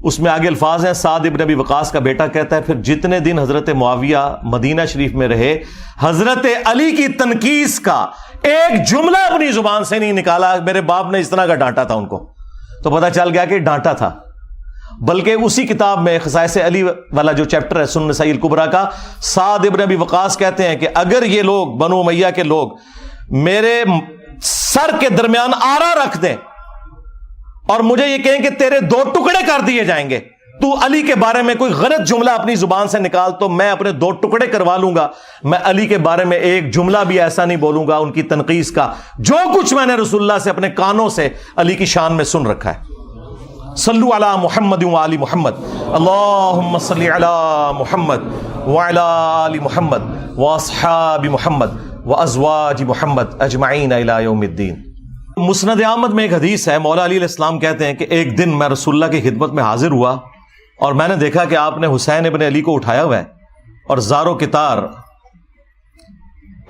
اس میں آگے الفاظ ہیں, سعد ابن ابی وقاص کا بیٹا کہتا ہے پھر جتنے دن حضرت معاویہ مدینہ شریف میں رہے, حضرت علی کی تنقیص کا ایک جملہ اپنی زبان سے نہیں نکالا. میرے باپ نے اس طرح کا ڈانٹا تھا ان کو, تو پتہ چل گیا کہ ڈانٹا تھا. بلکہ اسی کتاب میں خصائص علی والا جو چیپٹر ہے سنن نسائی الکبریٰ کا, سعد ابن ابی وقاص کہتے ہیں کہ اگر یہ لوگ بنو امیہ کے لوگ میرے سر کے درمیان آرا رکھ دیں اور مجھے یہ کہیں کہ تیرے 2 ٹکڑے کر دیے جائیں گے, تو علی کے بارے میں کوئی غلط جملہ اپنی زبان سے نکال, تو میں اپنے 2 ٹکڑے کروا لوں گا. میں علی کے بارے میں ایک جملہ بھی ایسا نہیں بولوں گا ان کی تنقیص کا, جو کچھ میں نے رسول اللہ سے اپنے کانوں سے علی کی شان میں سن رکھا ہے. صلو علی محمد وعلی محمد, اللہم صلی علی محمد وعلی آل محمد واصحاب محمد وازواج محمد اجمعین الی یوم الدین. مسند احمد میں ایک حدیث ہے, مولا علی علیہ السلام کہتے ہیں کہ ایک دن میں رسول اللہ کی خدمت میں حاضر ہوا اور میں نے دیکھا کہ آپ نے حسین ابن علی کو اٹھایا ہوا ہے اور زار و کتار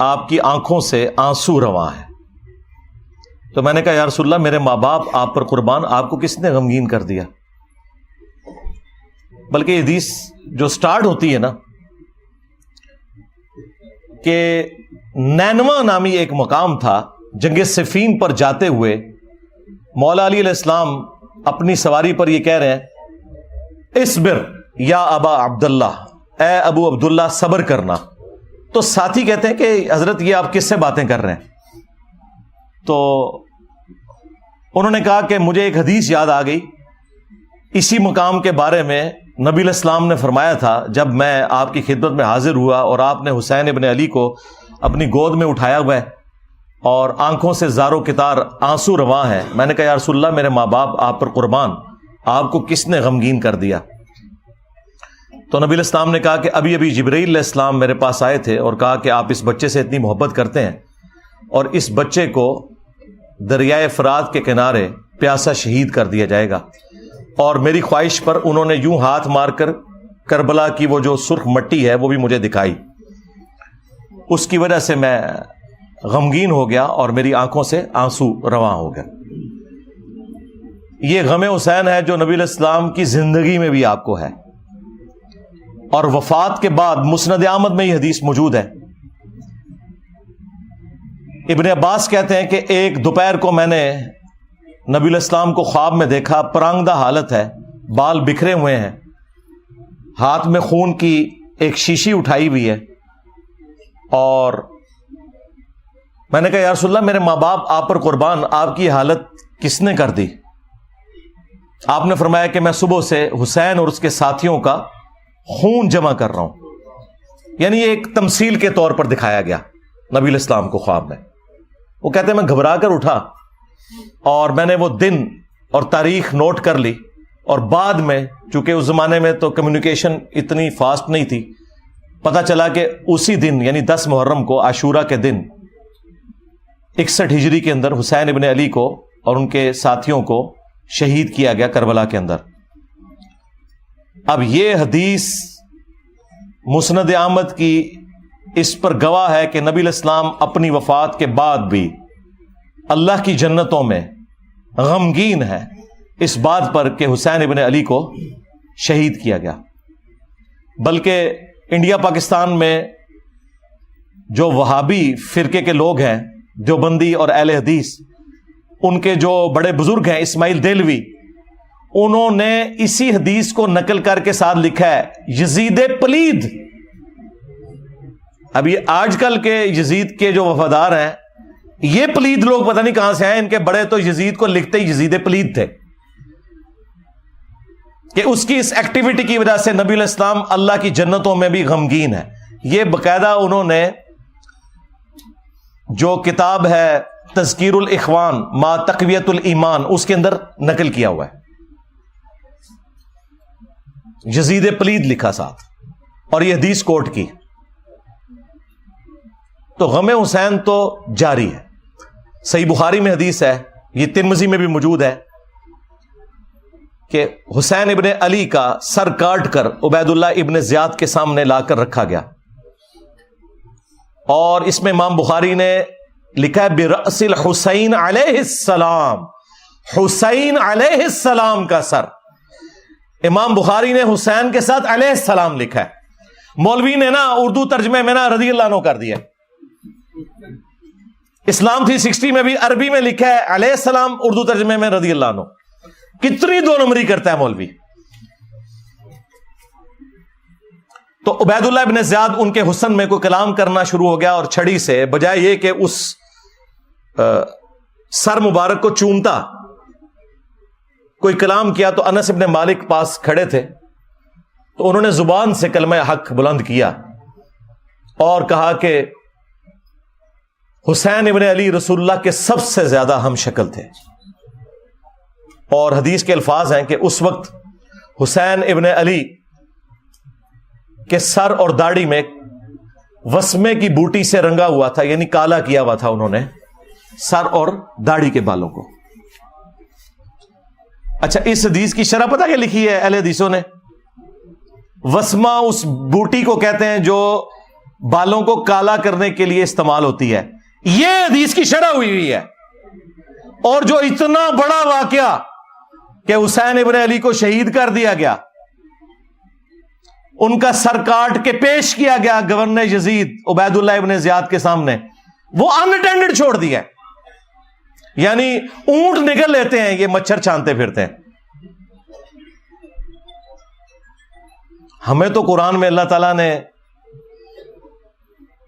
آپ کی آنکھوں سے آنسو رواں ہے. تو میں نے کہا یا رسول اللہ میرے ماں باپ آپ پر قربان, آپ کو کس نے غمگین کر دیا؟ بلکہ یہ حدیث جو سٹارٹ ہوتی ہے نا کہ نینوا نامی ایک مقام تھا, جنگ صفین پر جاتے ہوئے مولا علی علیہ السلام اپنی سواری پر یہ کہہ رہے ہیں اصبر یا ابا عبداللہ, اے ابو عبداللہ صبر کرنا. تو ساتھی کہتے ہیں کہ حضرت یہ آپ کس سے باتیں کر رہے ہیں؟ تو انہوں نے کہا کہ مجھے ایک حدیث یاد آ گئی اسی مقام کے بارے میں نبی علیہ السلام نے فرمایا تھا جب میں آپ کی خدمت میں حاضر ہوا اور آپ نے حسین ابن علی کو اپنی گود میں اٹھایا ہوا ہے اور آنکھوں سے زارو کتار آنسو رواں ہے، میں نے کہا یا رسول اللہ میرے ماں باپ آپ پر قربان، آپ کو کس نے غمگین کر دیا؟ تو نبی علیہ السلام نے کہا کہ ابھی ابھی جبرائیل علیہ السلام میرے پاس آئے تھے اور کہا کہ آپ اس بچے سے اتنی محبت کرتے ہیں اور اس بچے کو دریائے فرات کے کنارے پیاسا شہید کر دیا جائے گا، اور میری خواہش پر انہوں نے یوں ہاتھ مار کر کربلا کی وہ جو سرخ مٹی ہے وہ بھی مجھے دکھائی، اس کی وجہ سے میں غمگین ہو گیا اور میری آنکھوں سے آنسو رواں ہو گیا۔ یہ غم حسین ہے جو نبی علیہ السلام کی زندگی میں بھی آپ کو ہے، اور وفات کے بعد مسند احمد میں یہ حدیث موجود ہے۔ ابن عباس کہتے ہیں کہ ایک دوپہر کو میں نے نبی علیہ السلام کو خواب میں دیکھا، پرانگدہ حالت ہے، بال بکھرے ہوئے ہیں، ہاتھ میں خون کی ایک شیشی اٹھائی ہوئی ہے، اور میں نے کہا یا رسول اللہ میرے ماں باپ آپ پر قربان، آپ کی حالت کس نے کر دی؟ آپ نے فرمایا کہ میں صبح سے حسین اور اس کے ساتھیوں کا خون جمع کر رہا ہوں، یعنی ایک تمثیل کے طور پر دکھایا گیا نبی علیہ السلام کو خواب میں۔ وہ کہتے ہیں میں گھبرا کر اٹھا اور میں نے وہ دن اور تاریخ نوٹ کر لی، اور بعد میں چونکہ اس زمانے میں تو کمیونیکیشن اتنی فاسٹ نہیں تھی، پتہ چلا کہ اسی دن یعنی 10 محرم کو عاشورہ کے دن 61 ہجری کے اندر حسین ابن علی کو اور ان کے ساتھیوں کو شہید کیا گیا کربلا کے اندر۔ اب یہ حدیث مسند احمد کی اس پر گواہ ہے کہ نبی علیہ السلام اپنی وفات کے بعد بھی اللہ کی جنتوں میں غمگین ہے اس بات پر کہ حسین ابن علی کو شہید کیا گیا۔ بلکہ انڈیا پاکستان میں جو وہابی فرقے کے لوگ ہیں، دیوبندی اور اہل حدیث، ان کے جو بڑے بزرگ ہیں اسماعیل دہلوی، انہوں نے اسی حدیث کو نقل کر کے ساتھ لکھا ہے یزید پلید۔ اب یہ آج کل کے یزید کے جو وفادار ہیں، یہ پلید لوگ پتہ نہیں کہاں سے آئے، ان کے بڑے تو یزید کو لکھتے ہی یزید پلید تھے، کہ اس کی اس ایکٹیویٹی کی وجہ سے نبی علیہ السلام اللہ کی جنتوں میں بھی غمگین ہے۔ یہ باقاعدہ انہوں نے جو کتاب ہے تذکیر الاخوان ما تقویت الایمان، اس کے اندر نقل کیا ہوا ہے، یزید پلید لکھا ساتھ، اور یہ حدیث کوٹ کی۔ تو غم حسین تو جاری ہے۔ صحیح بخاری میں حدیث ہے، یہ ترمذی میں بھی موجود ہے، کہ حسین ابن علی کا سر کاٹ کر عبید اللہ ابن زیاد کے سامنے لا کر رکھا گیا، اور اس میں امام بخاری نے لکھا ہے برأس الحسین علیہ السلام، حسین علیہ السلام کا سر۔ امام بخاری نے حسین کے ساتھ علیہ السلام لکھا ہے، مولوی نے نا اردو ترجمے میں نا رضی اللہ عنہ کر دیا۔ اسلام 360 میں بھی عربی میں لکھا ہے علیہ السلام، اردو ترجمے میں رضی اللہ عنہ۔ کتنی دو نمبری کرتا ہے مولوی۔ تو عبید اللہ ابن زیاد ان کے حسن میں کوئی کلام کرنا شروع ہو گیا، اور چھڑی سے بجائے یہ کہ اس سر مبارک کو چومتا کوئی کلام کیا، تو انس ابن مالک پاس کھڑے تھے، تو انہوں نے زبان سے کلمہ حق بلند کیا اور کہا کہ حسین ابن علی رسول اللہ کے سب سے زیادہ ہم شکل تھے۔ اور حدیث کے الفاظ ہیں کہ اس وقت حسین ابن علی کے سر اور داڑھی میں وسمے کی بوٹی سے رنگا ہوا تھا، یعنی کالا کیا ہوا تھا انہوں نے سر اور داڑھی کے بالوں کو۔ اچھا، اس حدیث کی شرح پتہ کیا لکھی ہے اہل حدیثوں نے؟ وسمہ اس بوٹی کو کہتے ہیں جو بالوں کو کالا کرنے کے لیے استعمال ہوتی ہے۔ یہ حدیث کی شرح ہوئی ہے، اور جو اتنا بڑا واقعہ کہ حسین ابن علی کو شہید کر دیا گیا، ان کا سر کاٹ کے پیش کیا گیا گورنر یزید عبید اللہ ابن زیاد کے سامنے، وہ اناٹینڈڈ چھوڑ دیا، یعنی اونٹ نگل لیتے ہیں، یہ مچھر چھانتے پھرتے ہیں۔ ہمیں تو قرآن میں اللہ تعالیٰ نے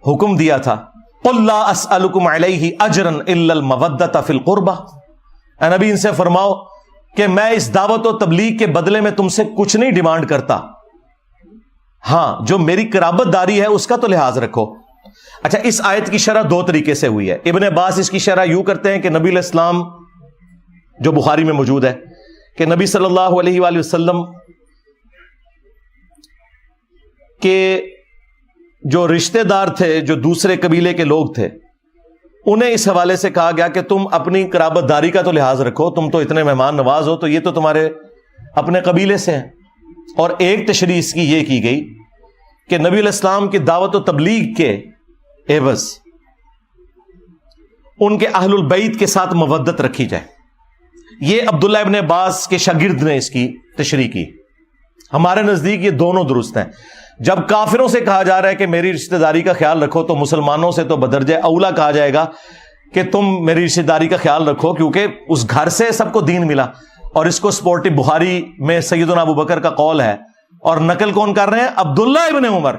حکم دیا تھا قُلْ لَا أَسْأَلُكُمْ عَلَيْهِ أَجْرًا إِلَّا الْمَوَدَّةَ فِي الْقُرْبَةِ، اے نبی ان سے فرماؤ کہ میں اس دعوت و تبلیغ کے بدلے میں تم سے کچھ نہیں ڈیمانڈ کرتا، ہاں جو میری قرابت داری ہے اس کا تو لحاظ رکھو۔ اچھا، اس آیت کی شرح دو طریقے سے ہوئی ہے۔ ابن عباس اس کی شرح یوں کرتے ہیں کہ نبی علیہ السلام، جو بخاری میں موجود ہے، کہ نبی صلی اللہ علیہ وآلہ وسلم کے جو رشتہ دار تھے، جو دوسرے قبیلے کے لوگ تھے، انہیں اس حوالے سے کہا گیا کہ تم اپنی قرابت داری کا تو لحاظ رکھو، تم تو اتنے مہمان نواز ہو، تو یہ تو تمہارے اپنے قبیلے سے ہیں۔ اور ایک تشریح اس کی یہ کی گئی کہ نبی علیہ السلام کی دعوت و تبلیغ کے عوض ان کے اہل البیت کے ساتھ مودت رکھی جائے۔ یہ عبداللہ ابن عباس کے شاگرد نے اس کی تشریح کی۔ ہمارے نزدیک یہ دونوں درست ہیں۔ جب کافروں سے کہا جا رہا ہے کہ میری رشتہ داری کا خیال رکھو، تو مسلمانوں سے تو بدرجہ اولا کہا جائے گا کہ تم میری رشتہ داری کا خیال رکھو، کیونکہ اس گھر سے سب کو دین ملا۔ اور اس کو سپورٹی بخاری میں سیدنا ابو بکر کا قول ہے، اور نقل کون کر رہے ہیں؟ عبداللہ ابن عمر،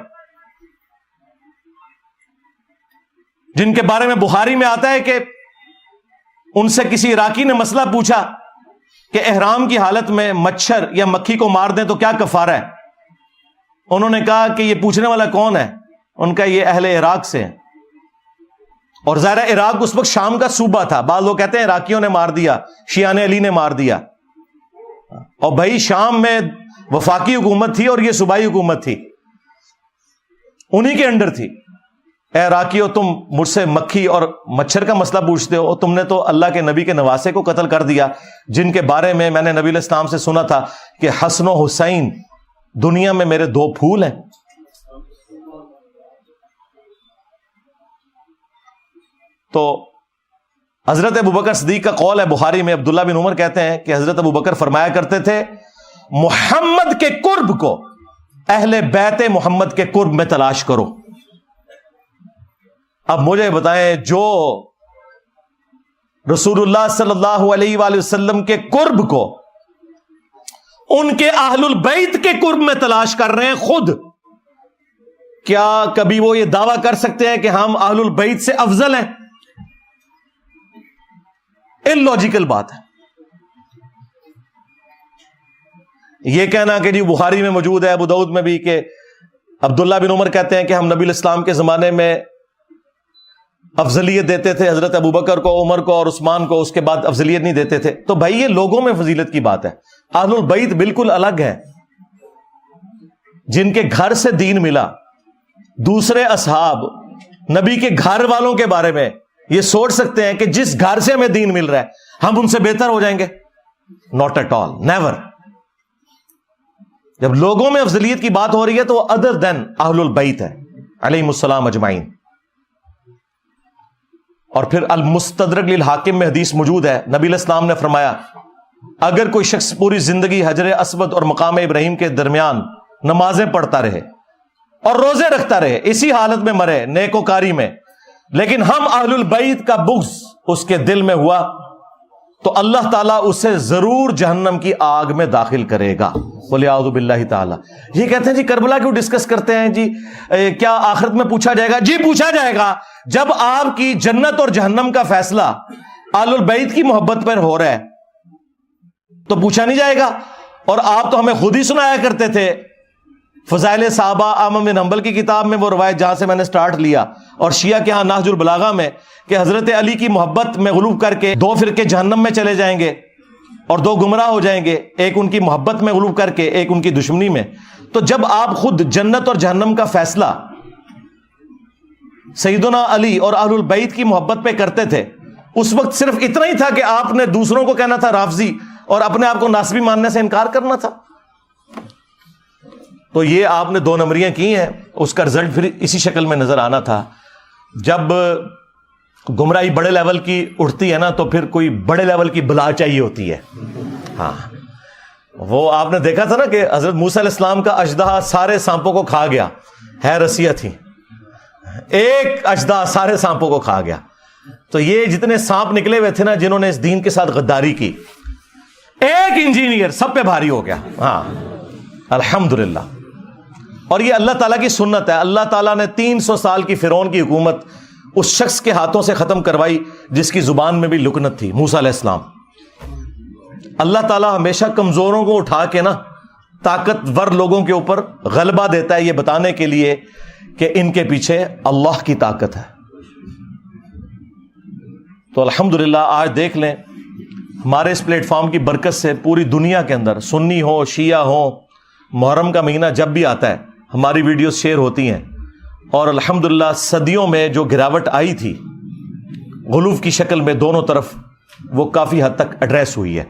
جن کے بارے میں بخاری میں آتا ہے کہ ان سے کسی عراقی نے مسئلہ پوچھا کہ احرام کی حالت میں مچھر یا مکھی کو مار دیں تو کیا کفارہ ہے؟ انہوں نے کہا کہ یہ پوچھنے والا کون ہے؟ ان کا یہ اہل عراق سے ہے، اور ظاہر عراق اس وقت شام کا صوبہ تھا۔ بعض لوگ کہتے ہیں عراقیوں نے مار دیا، شیعان علی نے مار دیا، اور بھائی شام میں وفاقی حکومت تھی اور یہ صوبائی حکومت تھی، انہی کے انڈر تھی۔ اے عراقیوں، تم مجھ سے مکھی اور مچھر کا مسئلہ پوچھتے ہو، تم نے تو اللہ کے نبی کے نواسے کو قتل کر دیا، جن کے بارے میں نے نبی علیہ السلام سے سنا تھا کہ حسن و حسین دنیا میں میرے دو پھول ہیں۔ تو حضرت ابوبکر صدیق کا قول ہے بخاری میں، عبداللہ بن عمر کہتے ہیں کہ حضرت ابوبکر فرمایا کرتے تھے، محمد کے قرب کو اہل بیت محمد کے قرب میں تلاش کرو۔ اب مجھے بتائیں، جو رسول اللہ صلی اللہ علیہ وآلہ وسلم کے قرب کو ان کے اہل البیت کے قرب میں تلاش کر رہے ہیں خود، کیا کبھی وہ یہ دعویٰ کر سکتے ہیں کہ ہم اہل البیت سے افضل ہیں؟ اللاجیکل بات ہے یہ کہنا کہ جی بخاری میں موجود ہے، ابو داؤد میں بھی، کہ عبداللہ بن عمر کہتے ہیں کہ ہم نبی علیہ السلام کے زمانے میں افضلیت دیتے تھے حضرت ابوبکر کو، عمر کو اور عثمان کو، اس کے بعد افضلیت نہیں دیتے تھے۔ تو بھائی یہ لوگوں میں فضیلت کی بات ہے، اہل البیت بالکل الگ ہے، جن کے گھر سے دین ملا۔ دوسرے اصحاب نبی کے گھر والوں کے بارے میں یہ سوچ سکتے ہیں کہ جس گھر سے ہمیں دین مل رہا ہے ہم ان سے بہتر ہو جائیں گے؟ Not at all, never. جب لوگوں میں افضلیت کی بات ہو رہی ہے تو وہ ادر دین اہل البیت ہے علیہم السلام اجمعین۔ اور پھر المستدرک للحاکم میں حدیث موجود ہے، نبی علیہ السلام نے فرمایا، اگر کوئی شخص پوری زندگی حجر اسود اور مقام ابراہیم کے درمیان نمازیں پڑھتا رہے اور روزے رکھتا رہے، اسی حالت میں مرے نیکوکاری میں، لیکن ہم اہل البیت کا بغض اس کے دل میں ہوا، تو اللہ تعالیٰ اسے ضرور جہنم کی آگ میں داخل کرے گا، وَلِعَوْذُ بِاللَّهِ تعالیٰ۔ یہ کہتے ہیں جی کربلا کیوں ڈسکس کرتے ہیں جی؟ کیا آخرت میں پوچھا جائے گا؟ جی پوچھا جائے گا۔ جب آپ کی جنت اور جہنم کا فیصلہ اہل البیت کی محبت پر ہو رہا ہے تو پوچھا نہیں جائے گا؟ اور آپ تو ہمیں خود ہی سنایا کرتے تھے فضائل صحابہ احمد بن حنبل کی کتاب میں، وہ روایت جہاں سے میں نے سٹارٹ لیا، اور شیعہ کے ہاں نہج البلاغہ میں، کہ حضرت علی کی محبت میں غلوب کر کے دو فرقے جہنم میں چلے جائیں گے اور دو گمراہ ہو جائیں گے، ایک ان کی محبت میں غلوب کر کے، ایک ان کی دشمنی میں۔ تو جب آپ خود جنت اور جہنم کا فیصلہ سیدنا علی اور اہل البیت کی محبت پہ کرتے تھے، اس وقت صرف اتنا ہی تھا کہ آپ نے دوسروں کو کہنا تھا رافضی اور اپنے آپ کو ناصبی ماننے سے انکار کرنا تھا۔ تو یہ آپ نے دو نمبریاں کی ہیں، اس کا رزلٹ پھر اسی شکل میں نظر آنا تھا۔ جب گمراہی بڑے لیول کی اٹھتی ہے نا تو پھر کوئی بڑے لیول کی بلا چاہیے ہوتی ہے۔ ہاں، وہ آپ نے دیکھا تھا نا کہ حضرت موسیٰ علیہ السلام کا اژدہا سارے سانپوں کو کھا گیا، ہے رسیہ تھی، ایک اژدہا سارے سانپوں کو کھا گیا۔ تو یہ جتنے سانپ نکلے ہوئے تھے نا جنہوں نے اس دین کے ساتھ غداری کی، ایک انجینئر سب پہ بھاری ہو گیا۔ ہاں الحمدللہ۔ اور یہ اللہ تعالیٰ کی سنت ہے، اللہ تعالیٰ نے 300 سال کی فرعون کی حکومت اس شخص کے ہاتھوں سے ختم کروائی جس کی زبان میں بھی لکنت تھی، موسیٰ علیہ السلام۔ اللہ تعالیٰ ہمیشہ کمزوروں کو اٹھا کے نا طاقتور لوگوں کے اوپر غلبہ دیتا ہے، یہ بتانے کے لیے کہ ان کے پیچھے اللہ کی طاقت ہے۔ تو الحمدللہ آج دیکھ لیں ہمارے اس پلیٹ فارم کی برکت سے پوری دنیا کے اندر سنی ہو شیعہ ہو، محرم کا مہینہ جب بھی آتا ہے ہماری ویڈیوز شیئر ہوتی ہیں، اور الحمدللہ صدیوں میں جو گراوٹ آئی تھی غلو کی شکل میں دونوں طرف، وہ کافی حد تک ایڈریس ہوئی ہے،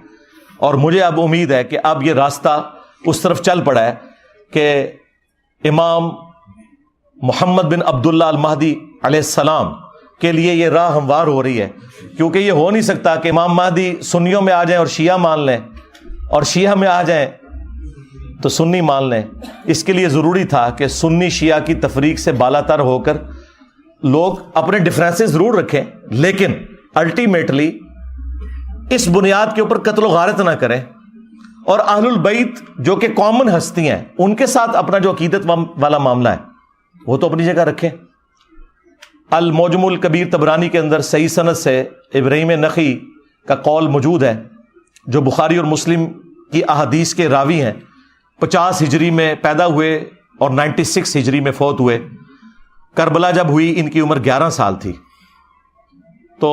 اور مجھے اب امید ہے کہ اب یہ راستہ اس طرف چل پڑا ہے کہ امام محمد بن عبداللہ المہدی علیہ السلام کے لیے یہ راہ ہموار ہو رہی ہے، کیونکہ یہ ہو نہیں سکتا کہ امام مہدی سنیوں میں آ جائیں اور شیعہ مان لیں، اور شیعہ میں آ جائیں تو سنی مان لیں۔ اس کے لیے ضروری تھا کہ سنی شیعہ کی تفریق سے بالا تر ہو کر لوگ اپنے ڈفرینسز ضرور رکھیں، لیکن الٹیمیٹلی اس بنیاد کے اوپر قتل و غارت نہ کریں، اور اہل البیت جو کہ کامن ہستی ہیں ان کے ساتھ اپنا جو عقیدت والا معاملہ ہے وہ تو اپنی جگہ رکھیں۔ المعجم الکبیر طبرانی کے اندر صحیح سند سے ابراہیم نخعی کا قول موجود ہے، جو بخاری اور مسلم کی احادیث کے راوی ہیں، 50 ہجری میں پیدا ہوئے اور 96 ہجری میں فوت ہوئے۔ کربلا جب ہوئی ان کی عمر 11 سال تھی، تو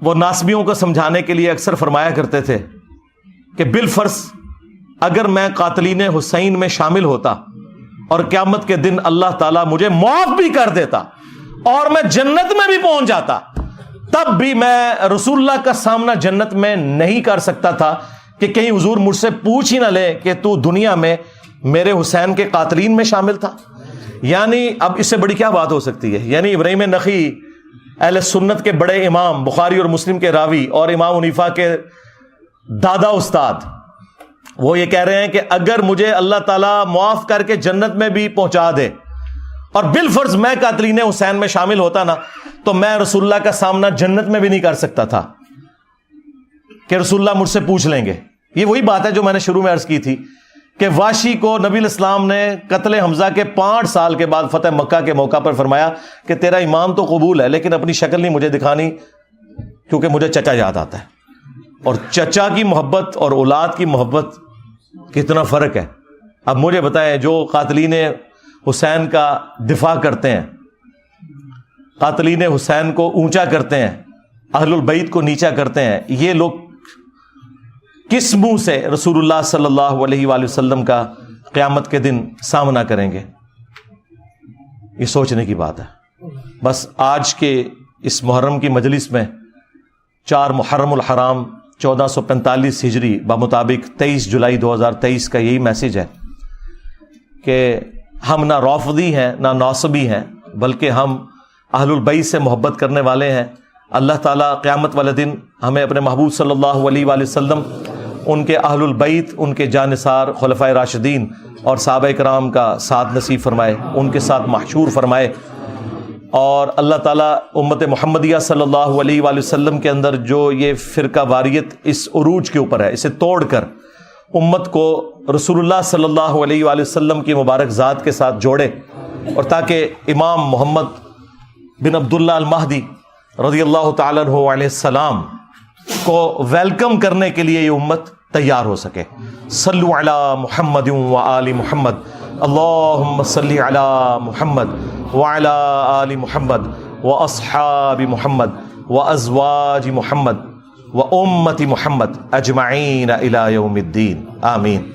وہ ناسبیوں کو سمجھانے کے لیے اکثر فرمایا کرتے تھے کہ بالفرض اگر میں قاتلین حسین میں شامل ہوتا اور قیامت کے دن اللہ تعالیٰ مجھے معاف بھی کر دیتا اور میں جنت میں بھی پہنچ جاتا، تب بھی میں رسول اللہ کا سامنا جنت میں نہیں کر سکتا تھا کہ کہیں حضور مجھ سے پوچھ ہی نہ لے کہ تو دنیا میں میرے حسین کے قاتلین میں شامل تھا۔ یعنی اب اس سے بڑی کیا بات ہو سکتی ہے؟ یعنی ابراہیم نخعی اہل سنت کے بڑے امام، بخاری اور مسلم کے راوی اور امام حنیفہ کے دادا استاد، وہ یہ کہہ رہے ہیں کہ اگر مجھے اللہ تعالیٰ معاف کر کے جنت میں بھی پہنچا دے اور بالفرض میں قاتلین حسین میں شامل ہوتا نا، تو میں رسول اللہ کا سامنا جنت میں بھی نہیں کر سکتا تھا کہ رسول اللہ مجھ سے پوچھ لیں گے۔ یہ وہی بات ہے جو میں نے شروع میں عرض کی تھی کہ واشی کو نبی الاسلام نے قتل حمزہ کے 5 سال کے بعد فتح مکہ کے موقع پر فرمایا کہ تیرا ایمان تو قبول ہے، لیکن اپنی شکل نہیں مجھے دکھانی کیونکہ مجھے چچا یاد آتا ہے۔ اور چچا کی محبت اور اولاد کی محبت کتنا فرق ہے۔ اب مجھے بتائیں، جو قاتلین حسین کا دفاع کرتے ہیں، قاتلین حسین کو اونچا کرتے ہیں، اہل البیت کو نیچا کرتے ہیں، یہ لوگ کس منہ سے رسول اللہ صلی اللہ علیہ وآلہ وسلم کا قیامت کے دن سامنا کریں گے؟ یہ سوچنے کی بات ہے۔ بس آج کے اس محرم کی مجلس میں 4 محرم الحرام 1445 ہجری بمطابق 23 جولائی 2023 کا یہی میسج ہے کہ ہم نہ رافضی ہیں نہ ناصبی ہیں، بلکہ ہم اہل البیت سے محبت کرنے والے ہیں۔ اللہ تعالیٰ قیامت والے دن ہمیں اپنے محبوب صلی اللہ علیہ وآلہ وسلم، ان کے اہل البیت، ان کے جانثار خلفائے راشدین اور صحابہ کرام کا ساتھ نصیب فرمائے، ان کے ساتھ محشور فرمائے، اور اللہ تعالیٰ امت محمدیہ صلی اللہ علیہ وآلہ وسلم کے اندر جو یہ فرقہ واریت اس عروج کے اوپر ہے، اسے توڑ کر امت کو رسول اللہ صلی اللہ علیہ وآلہ وسلم کی مبارک ذات کے ساتھ جوڑے، اور تاکہ امام محمد بن عبداللہ المہدی رضی اللہ تعالیٰ عنہ علیہ السلام کو ویلکم کرنے کے لیے یہ امت تیار ہو سکے۔ صلو علی محمد و آل محمد، اللہم صلی علی محمد وعلی آل محمد و اصحاب محمد و ازواج محمد و امت محمد اجمعین الی یوم الدین، آمین۔